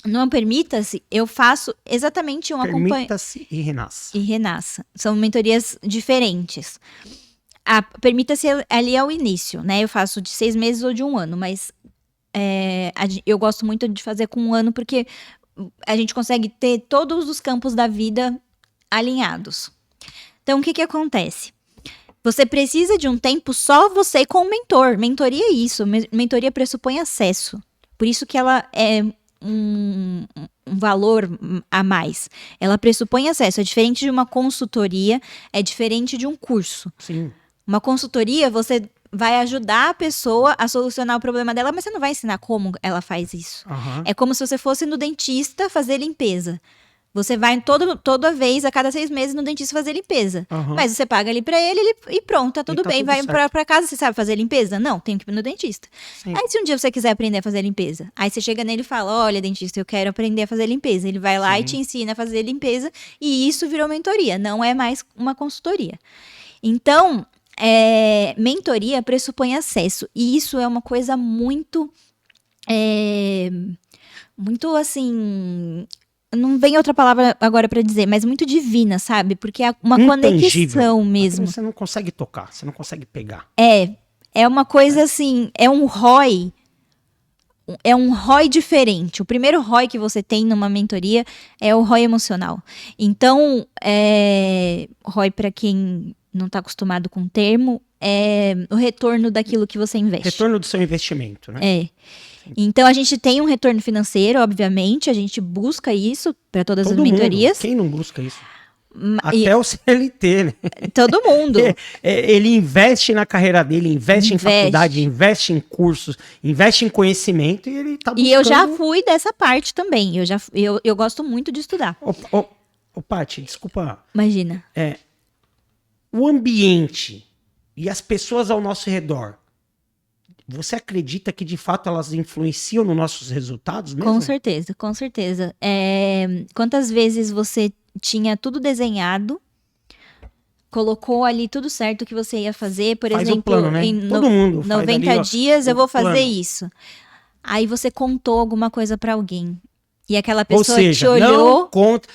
Speaker 5: Não Permita-se, eu faço exatamente um acompanhamento.
Speaker 4: Permita-se e renasça.
Speaker 5: E renasça. São mentorias diferentes. A Permita-se ali é o início, né? Eu faço de 6 meses ou de 1 ano, mas eu gosto muito de fazer com 1 ano porque a gente consegue ter todos os campos da vida alinhados. Então, o que acontece? Você precisa de um tempo só você com o mentor. Mentoria é isso. Mentoria pressupõe acesso. Por isso que ela é um valor a mais. Ela pressupõe acesso. É diferente de uma consultoria, é diferente de um curso.
Speaker 4: Sim.
Speaker 5: Uma consultoria, você vai ajudar a pessoa a solucionar o problema dela, mas você não vai ensinar como ela faz isso.
Speaker 4: Uhum.
Speaker 5: É como se você fosse no dentista fazer limpeza. Você vai toda vez, a cada 6 meses, no dentista fazer limpeza.
Speaker 4: Aham.
Speaker 5: Mas você paga ali pra ele e pronto, tá tudo
Speaker 4: tá
Speaker 5: bem.
Speaker 4: tudo
Speaker 5: Vai
Speaker 4: certo.
Speaker 5: pra casa, você sabe fazer limpeza? Não, tem que ir no dentista.
Speaker 4: Sim.
Speaker 5: Aí se um dia você quiser aprender a fazer limpeza, aí você chega nele e fala, olha, dentista, eu quero aprender a fazer limpeza. Ele vai lá e te ensina a fazer limpeza e isso virou mentoria, não é mais uma consultoria. Então, mentoria pressupõe acesso e isso é uma coisa muito, muito assim... Não vem outra palavra agora pra dizer, mas muito divina, sabe? Porque é uma
Speaker 4: Intangível.
Speaker 5: conexão mesmo.
Speaker 4: Você não consegue tocar, você não consegue pegar.
Speaker 5: É uma coisa assim, é um ROI diferente. O primeiro ROI que você tem numa mentoria é o ROI emocional. Então, ROI, para quem não está acostumado com o termo, é o retorno daquilo que você investe.
Speaker 4: Retorno do seu investimento, né?
Speaker 5: Então, a gente tem um retorno financeiro, obviamente, a gente busca isso para todas
Speaker 4: Todo
Speaker 5: as mentorias.
Speaker 4: mundo. Quem não busca isso?
Speaker 5: E
Speaker 4: Até o CLT, né?
Speaker 5: todo mundo.
Speaker 4: Ele investe na carreira dele, investe em faculdade, investe em cursos, investe em conhecimento e ele tá buscando...
Speaker 5: E eu já fui dessa parte também. Eu gosto muito de estudar.
Speaker 4: Ô, Paty, desculpa.
Speaker 5: Imagina.
Speaker 4: O ambiente e as pessoas ao nosso redor, você acredita que de fato elas influenciam nos nossos resultados mesmo?
Speaker 5: Com certeza, com certeza. Quantas vezes você tinha tudo desenhado, colocou ali tudo certo que você ia fazer, por
Speaker 4: Faz
Speaker 5: exemplo,
Speaker 4: o plano, né?
Speaker 5: em
Speaker 4: Todo mundo faz
Speaker 5: 90
Speaker 4: ali, ó,
Speaker 5: dias eu
Speaker 4: o
Speaker 5: vou fazer
Speaker 4: plano.
Speaker 5: isso. Aí você contou alguma coisa pra alguém. E aquela
Speaker 4: Ou
Speaker 5: pessoa
Speaker 4: seja,
Speaker 5: te olhou,
Speaker 4: não conta...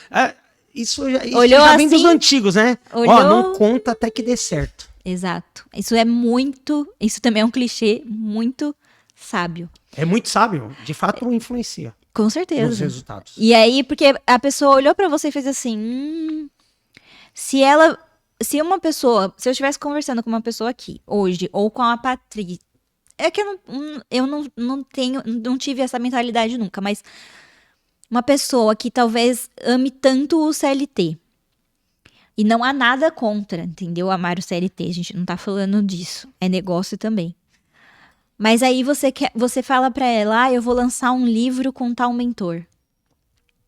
Speaker 4: Isso
Speaker 5: olhou
Speaker 4: já vem dos
Speaker 5: assim,
Speaker 4: antigos, né?
Speaker 5: olhou-
Speaker 4: Ó, não conta até que dê certo.
Speaker 5: exato. Isso também é um clichê muito sábio. É
Speaker 4: muito sábio, de fato influencia
Speaker 5: Com
Speaker 4: nos
Speaker 5: certeza.
Speaker 4: resultados.
Speaker 5: E aí, porque a pessoa olhou pra você e fez assim, se eu estivesse conversando com uma pessoa aqui, hoje, ou com a Patrícia, é que eu não tive essa mentalidade nunca, mas uma pessoa que talvez ame tanto o CLT, e não há nada contra, entendeu? Amar o CLT, a gente não tá falando disso, é negócio também. Mas aí você fala pra ela, eu vou lançar um livro com tal mentor.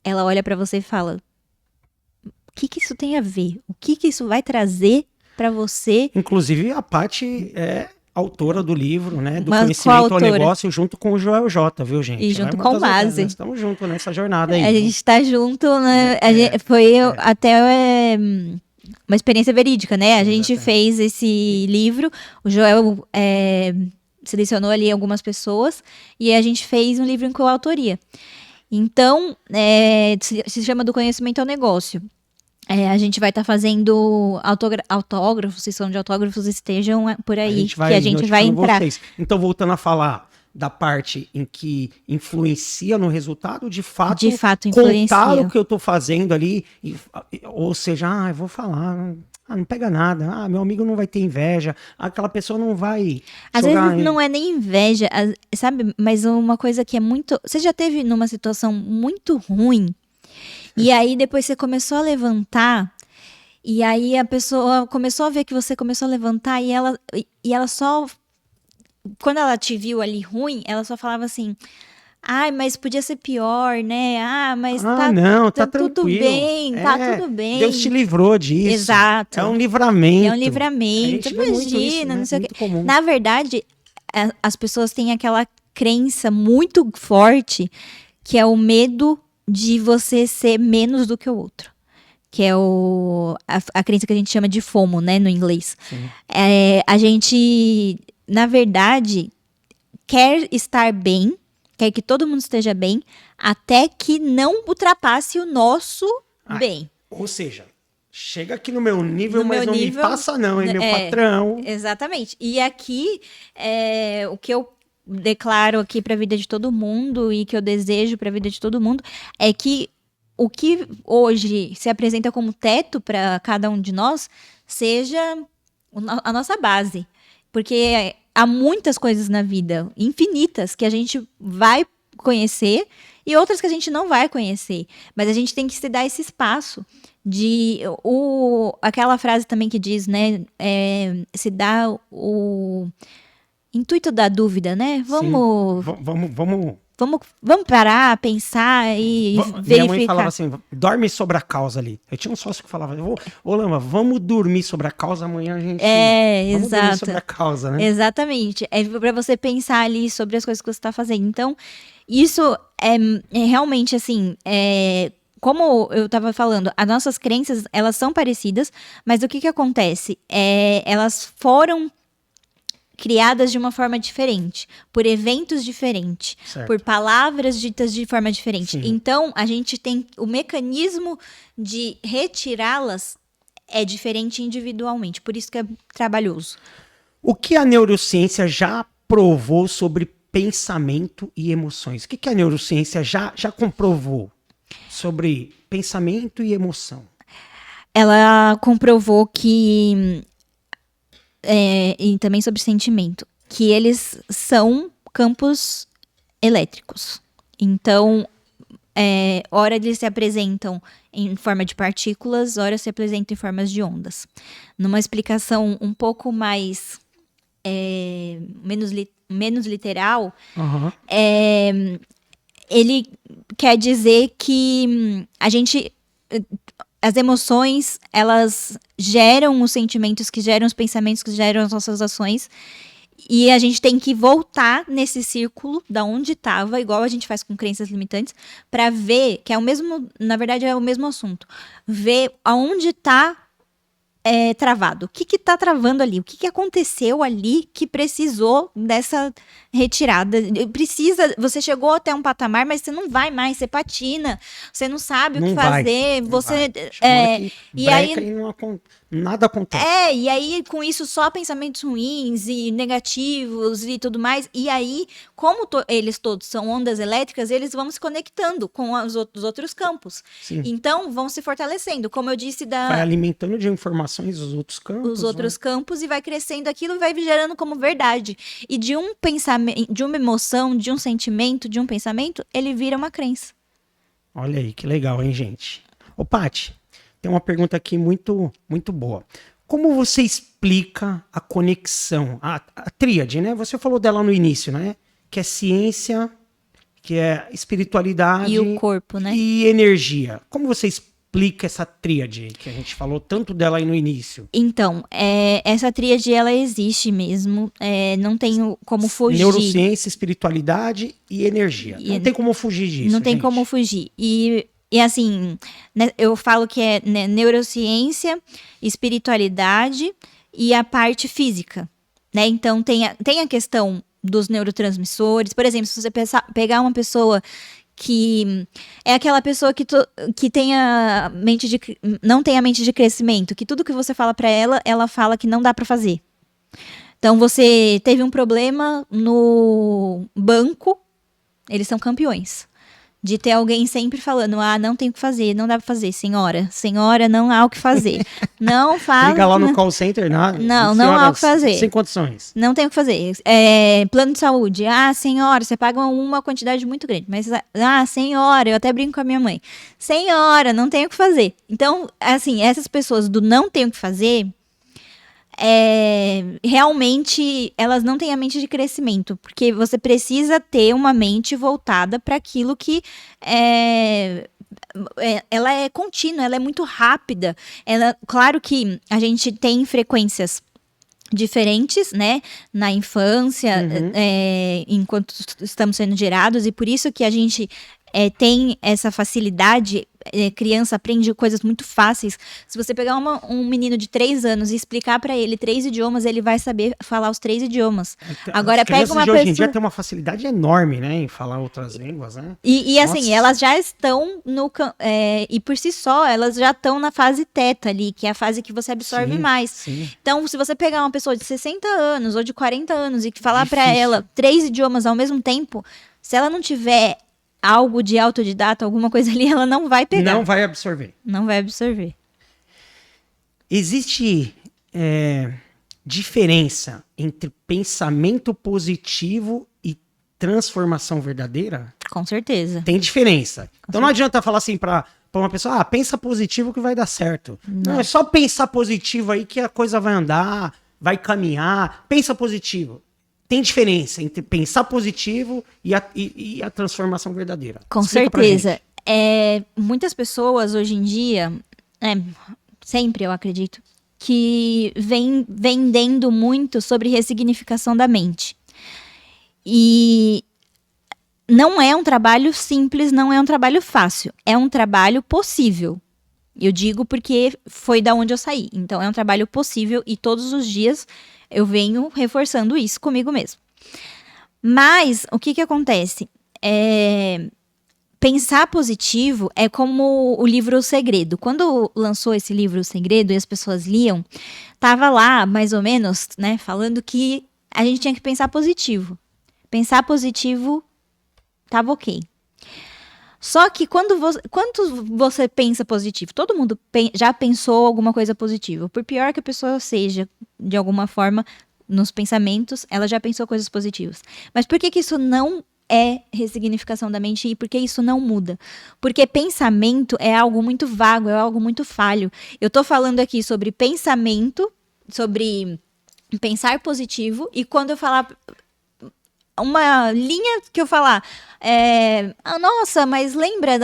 Speaker 5: Ela olha pra você e fala, o que isso tem a ver? O que isso vai trazer pra você?
Speaker 4: Inclusive, a Paty é autora do livro, né? Do
Speaker 5: Uma
Speaker 4: Conhecimento ao
Speaker 5: coautora.
Speaker 4: Negócio, junto com o Joel J, viu, gente?
Speaker 5: E
Speaker 4: Vai
Speaker 5: junto
Speaker 4: muitas
Speaker 5: com o Mazi.
Speaker 4: vezes, nós estamos juntos nessa jornada aí.
Speaker 5: A gente tá junto, né? Foi até uma experiência verídica, né? A gente
Speaker 4: Exatamente.
Speaker 5: fez esse livro, o Joel selecionou ali algumas pessoas e a gente fez um livro em coautoria. Então, se chama Do Conhecimento ao Negócio. A gente vai estar fazendo autógrafos, sessão de autógrafos, estejam por aí, que a gente vai
Speaker 4: notificando
Speaker 5: entrar.
Speaker 4: vocês. Então, voltando a falar da parte em que influencia no resultado, de fato
Speaker 5: influencia.
Speaker 4: contar o que eu tô fazendo ali, ou seja, eu vou falar, não pega nada, meu amigo não vai ter inveja, aquela pessoa não vai
Speaker 5: Às
Speaker 4: jogar
Speaker 5: vezes não é nem inveja, sabe? Mas uma coisa que é muito... Você já teve numa situação muito ruim, e aí depois você começou a levantar, e aí a pessoa começou a ver que você começou a levantar, e ela só... Quando ela te viu ali ruim, ela só falava assim... Ai, mas podia ser pior, né? Mas tá tudo
Speaker 4: tranquilo.
Speaker 5: bem, tá tudo bem.
Speaker 4: Deus te livrou disso.
Speaker 5: Exato.
Speaker 4: É um livramento.
Speaker 5: É um livramento,
Speaker 4: A gente vê muito isso,
Speaker 5: imagina,
Speaker 4: né?
Speaker 5: não sei o
Speaker 4: Muito
Speaker 5: quê.
Speaker 4: comum.
Speaker 5: Na verdade, as pessoas têm aquela crença muito forte, que é o medo de você ser menos do que o outro. Que é a crença que a gente chama de FOMO, né, no inglês. A gente, na verdade, quer estar bem, quer que todo mundo esteja bem, até que não ultrapasse o nosso bem.
Speaker 4: Ou seja, chega aqui no meu nível,
Speaker 5: No
Speaker 4: mas
Speaker 5: meu
Speaker 4: não
Speaker 5: nível,
Speaker 4: me passa não, hein, meu patrão.
Speaker 5: Exatamente. E aqui, o que eu declaro aqui para a vida de todo mundo e que eu desejo para a vida de todo mundo é que o que hoje se apresenta como teto para cada um de nós seja a nossa base. Porque há muitas coisas na vida, infinitas, que a gente vai conhecer e outras que a gente não vai conhecer. Mas a gente tem que se dar esse espaço de... aquela frase também que diz, né? Se dá o intuito da dúvida, né?
Speaker 4: Vamos
Speaker 5: vamos parar, pensar e
Speaker 4: Minha
Speaker 5: verificar.
Speaker 4: mãe falava assim, dorme sobre a causa ali. Eu tinha um sócio que falava, ô Lama, vamos dormir sobre a causa, amanhã a gente... Vamos dormir
Speaker 5: Exato.
Speaker 4: sobre a causa, né?
Speaker 5: Exatamente. É para você pensar ali sobre as coisas que você está fazendo. Então, isso é realmente assim, como eu estava falando, as nossas crenças, elas são parecidas, mas o que acontece? Elas foram criadas de uma forma diferente, por eventos diferentes,
Speaker 4: Certo.
Speaker 5: por palavras ditas de forma diferente.
Speaker 4: Sim.
Speaker 5: Então, a gente tem o mecanismo de retirá-las é diferente individualmente, por isso que é trabalhoso.
Speaker 4: O que a neurociência já provou sobre pensamento e emoções? O que a neurociência já comprovou sobre pensamento e emoção?
Speaker 5: Ela comprovou que, e também sobre sentimento, que eles são campos elétricos. Então, ora eles se apresentam em forma de partículas, ora se apresentam em formas de ondas. Numa explicação um pouco mais menos literal,
Speaker 4: Aham.
Speaker 5: ele quer dizer que as emoções, elas geram os sentimentos, que geram os pensamentos, que geram as nossas ações, e a gente tem que voltar nesse círculo da onde estava, igual a gente faz com crenças limitantes, para ver, que é o mesmo, na verdade é o mesmo assunto, ver aonde está travado. O que está travando ali? O que aconteceu ali que precisou dessa retirada? Você chegou até um patamar, mas você não vai mais, você patina, você não sabe o que fazer, você...
Speaker 4: E aí nada acontece.
Speaker 5: E aí com isso só pensamentos ruins e negativos e tudo mais, e aí como eles todos são ondas elétricas, eles vão se conectando com os outros campos.
Speaker 4: Sim.
Speaker 5: Então vão se fortalecendo, como eu disse
Speaker 4: Vai alimentando de informações os outros campos.
Speaker 5: os outros campos e vai crescendo aquilo, vai gerando como verdade. E de um pensamento, de uma emoção, de um sentimento, de um pensamento, ele vira uma crença.
Speaker 4: Olha aí, que legal, hein, gente? Ô, Paty, tem uma pergunta aqui muito, muito boa. Como você explica a conexão, a tríade, né? Você falou dela no início, né? Que é ciência, que é espiritualidade...
Speaker 5: E o corpo, né?
Speaker 4: E energia. Como você explica essa tríade, que a gente falou tanto dela aí no início?
Speaker 5: Então, essa tríade, ela existe mesmo, não tem como fugir.
Speaker 4: Neurociência, espiritualidade e energia. Não tem como fugir disso,
Speaker 5: Não tem
Speaker 4: gente.
Speaker 5: como fugir. E assim, né, eu falo que é neurociência, espiritualidade e a parte física, né? Então, tem a questão dos neurotransmissores. Por exemplo, se você pegar uma pessoa que é aquela pessoa que tem não tem a mente de crescimento, que tudo que você fala pra ela, ela fala que não dá pra fazer. Então, você teve um problema no banco, eles são campeões. De ter alguém sempre falando, não tem o que fazer, não dá pra fazer, senhora, não há o que fazer. Não faz.
Speaker 4: Liga lá no call center, nada.
Speaker 5: Não há o que fazer.
Speaker 4: Sem condições.
Speaker 5: Não tem o que fazer. Plano de saúde. Senhora, você paga uma quantidade muito grande. Mas, senhora, eu até brinco com a minha mãe. Senhora, não tem o que fazer. Então, assim, essas pessoas do não tem o que fazer, realmente elas não têm a mente de crescimento, porque você precisa ter uma mente voltada para aquilo que ela é contínua, ela é muito rápida. Claro que a gente tem frequências diferentes, né, na infância, enquanto estamos sendo gerados, e por isso que a gente tem essa facilidade. Criança aprende coisas muito fáceis. Se você pegar um menino de 3 anos e explicar pra ele 3 idiomas, ele vai saber falar os 3 idiomas. Agora pega uma pessoa...
Speaker 4: hoje em dia tem uma facilidade enorme, né, em falar outras línguas, né?
Speaker 5: E assim, elas já estão e por si só, elas já estão na fase teta ali, que é a fase que você absorve mais.
Speaker 4: Sim.
Speaker 5: Então, se você pegar uma pessoa de 60 anos ou de 40 anos e falar pra ela 3 idiomas ao mesmo tempo, se ela não tiver algo de autodidata, alguma coisa ali, ela não vai pegar.
Speaker 4: Não vai absorver.
Speaker 5: Não vai absorver.
Speaker 4: Existe diferença entre pensamento positivo e transformação verdadeira?
Speaker 5: Com certeza.
Speaker 4: Tem diferença. Então não adianta falar assim pra uma pessoa, pensa positivo que vai dar certo. Não, é só pensar positivo aí que a coisa vai andar, vai caminhar. Pensa positivo. tem diferença entre pensar positivo e a transformação verdadeira.
Speaker 5: Com
Speaker 4: Explica pra
Speaker 5: certeza.
Speaker 4: gente.
Speaker 5: Muitas pessoas hoje em dia, sempre eu acredito, que vem vendendo muito sobre ressignificação da mente. E não é um trabalho simples, não é um trabalho fácil. É um trabalho possível. Eu digo porque foi da onde eu saí. Então, é um trabalho possível e todos os dias eu venho reforçando isso comigo mesmo. Mas, o que acontece? Pensar positivo é como o livro O Segredo. Quando lançou esse livro O Segredo e as pessoas liam, tava lá, mais ou menos, né, falando que a gente tinha que pensar positivo. Pensar positivo tava ok. Só que quando você pensa positivo, todo mundo já pensou alguma coisa positiva. Por pior que a pessoa seja, de alguma forma, nos pensamentos, ela já pensou coisas positivas. Mas por que isso não é ressignificação da mente e por que isso não muda? Porque pensamento é algo muito vago, é algo muito falho. Eu tô falando aqui sobre pensamento, sobre pensar positivo, e quando eu falar uma linha que eu falar, nossa, mas lembra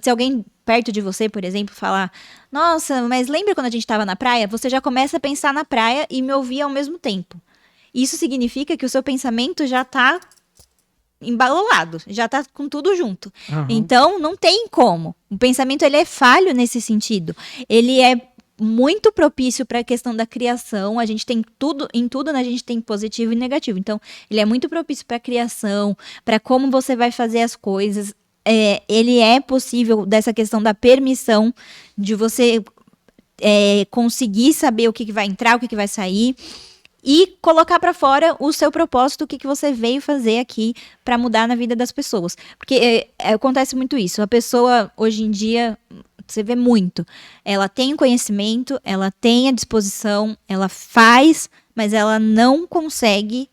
Speaker 5: se alguém perto de você, por exemplo, falar, nossa, mas lembra quando a gente estava na praia? Você já começa a pensar na praia e me ouvir ao mesmo tempo. Isso significa que o seu pensamento já está embalolado, já tá com tudo junto.
Speaker 4: Uhum.
Speaker 5: Então, não tem como. O pensamento, ele é falho nesse sentido. Ele é muito propício para a questão da criação. A gente tem tudo, em tudo, né, a gente tem positivo e negativo. Então, ele é muito propício para a criação, para como você vai fazer as coisas. Ele é possível dessa questão da permissão, de você conseguir saber o que vai entrar, o que vai sair, e colocar para fora o seu propósito, o que você veio fazer aqui para mudar na vida das pessoas. Porque acontece muito isso. A pessoa, hoje em dia, você vê muito. Ela tem o conhecimento, ela tem a disposição, ela faz, mas ela não consegue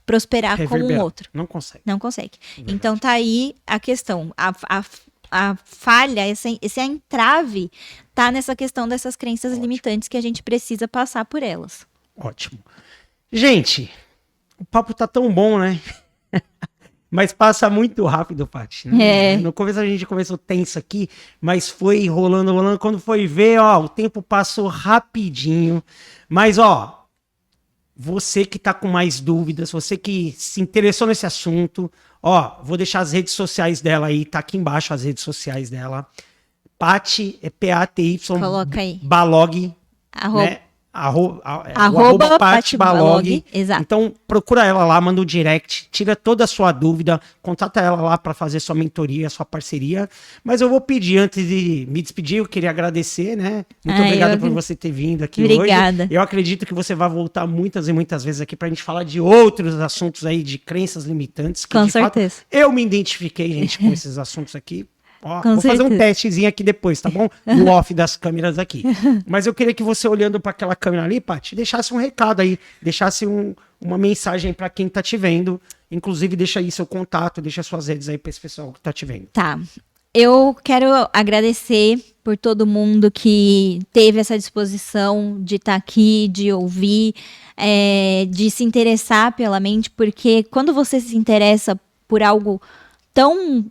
Speaker 5: prosperar como um outro.
Speaker 4: Não consegue.
Speaker 5: Não consegue. Então tá aí a questão. A falha, esse entrave, tá nessa questão dessas crenças limitantes que a gente precisa passar por elas.
Speaker 4: Ótimo. Gente, o papo tá tão bom, né? Mas passa muito rápido, Paty. Né? No começo a gente começou tenso aqui, mas foi rolando. Quando foi ver, o tempo passou rapidinho. Mas, você que tá com mais dúvidas, você que se interessou nesse assunto, vou deixar as redes sociais dela aí, tá aqui embaixo as redes sociais dela. Paty, Paty,
Speaker 5: coloca aí.
Speaker 4: Balog, né? Arroba Paty Balog.
Speaker 5: Exato.
Speaker 4: Então procura ela lá, manda um direct, tira toda a sua dúvida, contata ela lá para fazer sua mentoria, sua parceria. Mas eu vou pedir, antes de me despedir, eu queria agradecer, né? Muito obrigado por você ter vindo aqui hoje.
Speaker 5: Obrigada.
Speaker 4: Eu acredito que você vai voltar muitas e muitas vezes aqui pra gente falar de outros assuntos aí, de crenças limitantes. Que,
Speaker 5: com
Speaker 4: de
Speaker 5: certeza.
Speaker 4: Fato, eu me identifiquei, gente, com esses assuntos aqui. Vou
Speaker 5: certeza.
Speaker 4: fazer um testezinho aqui depois, tá bom? No off das câmeras aqui. Mas eu queria que você, olhando para aquela câmera ali, Paty, deixasse um recado aí, deixasse uma mensagem para quem tá te vendo. Inclusive, deixa aí seu contato, deixa suas redes aí para esse pessoal que tá te vendo.
Speaker 5: Tá. Eu quero agradecer por todo mundo que teve essa disposição de estar aqui, de ouvir, de se interessar pela mente, porque quando você se interessa por algo tão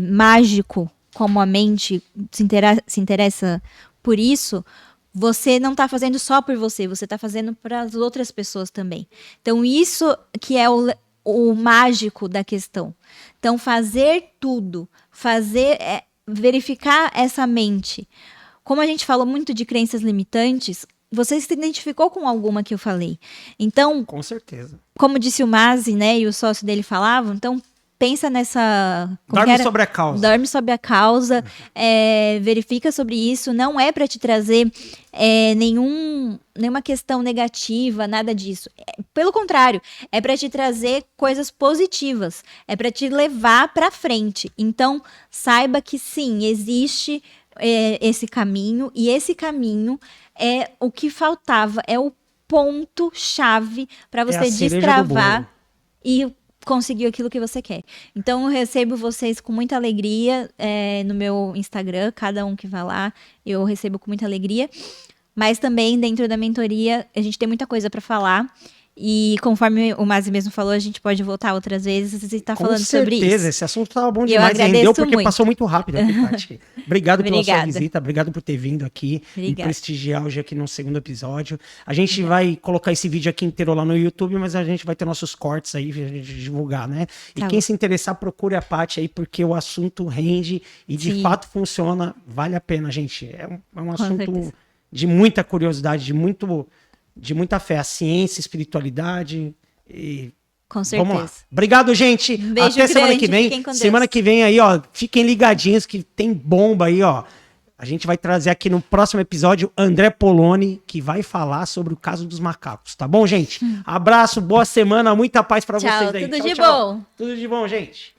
Speaker 5: mágico como a mente, se interessa por isso, você não está fazendo só por você, você está fazendo para as outras pessoas também. Então, isso que é o mágico da questão. Então, fazer tudo, verificar essa mente. Como a gente falou muito de crenças limitantes, você se identificou com alguma que eu falei. Então,
Speaker 4: com certeza.
Speaker 5: Como disse o Mazi, né, e o sócio dele falavam, então pensa nessa...
Speaker 4: Dorme sobre a causa.
Speaker 5: Dorme sobre a causa, verifica sobre isso. Não é para te trazer nenhuma questão negativa, nada disso. Pelo contrário, é para te trazer coisas positivas. É para te levar para frente. Então, saiba que sim, existe esse caminho. E esse caminho é o que faltava. É o ponto-chave para você destravar e conseguir aquilo que você quer. Então, eu recebo vocês com muita alegria no meu Instagram, cada um que vai lá, eu recebo com muita alegria. Mas também, dentro da mentoria, a gente tem muita coisa para falar. E conforme o Mazi mesmo falou, a gente pode voltar outras vezes e estar falando sobre isso.
Speaker 4: Com certeza, esse assunto tava bom
Speaker 5: Eu
Speaker 4: demais.
Speaker 5: agradeço
Speaker 4: Rendeu porque
Speaker 5: muito.
Speaker 4: passou muito rápido aqui, Tati. Obrigado pela sua
Speaker 5: Obrigada.
Speaker 4: visita, obrigado por ter vindo aqui e
Speaker 5: Obrigada.
Speaker 4: prestigiar hoje aqui no segundo episódio. A gente vai colocar esse vídeo aqui inteiro lá no YouTube, mas a gente vai ter nossos cortes aí pra gente divulgar, né? E
Speaker 5: Tá
Speaker 4: quem
Speaker 5: bom.
Speaker 4: se interessar, procure a Paty aí, porque o assunto rende e de
Speaker 5: Sim.
Speaker 4: fato funciona. Vale a pena, gente. É um assunto
Speaker 5: certeza.
Speaker 4: de muita curiosidade, de muita fé. A ciência, espiritualidade e
Speaker 5: Com
Speaker 4: vamos lá.
Speaker 5: certeza.
Speaker 4: Obrigado, gente.
Speaker 5: Beijo
Speaker 4: Até semana
Speaker 5: grande,
Speaker 4: que vem.
Speaker 5: fiquem com Deus.
Speaker 4: Semana que vem aí, ó, fiquem ligadinhos que tem bomba aí, ó. A gente vai trazer aqui no próximo episódio André Poloni, que vai falar sobre o caso dos macacos, tá bom, gente? Abraço, boa semana, muita paz pra
Speaker 5: Tchau,
Speaker 4: vocês aí.
Speaker 5: tudo de bom.
Speaker 4: Tudo de bom, gente.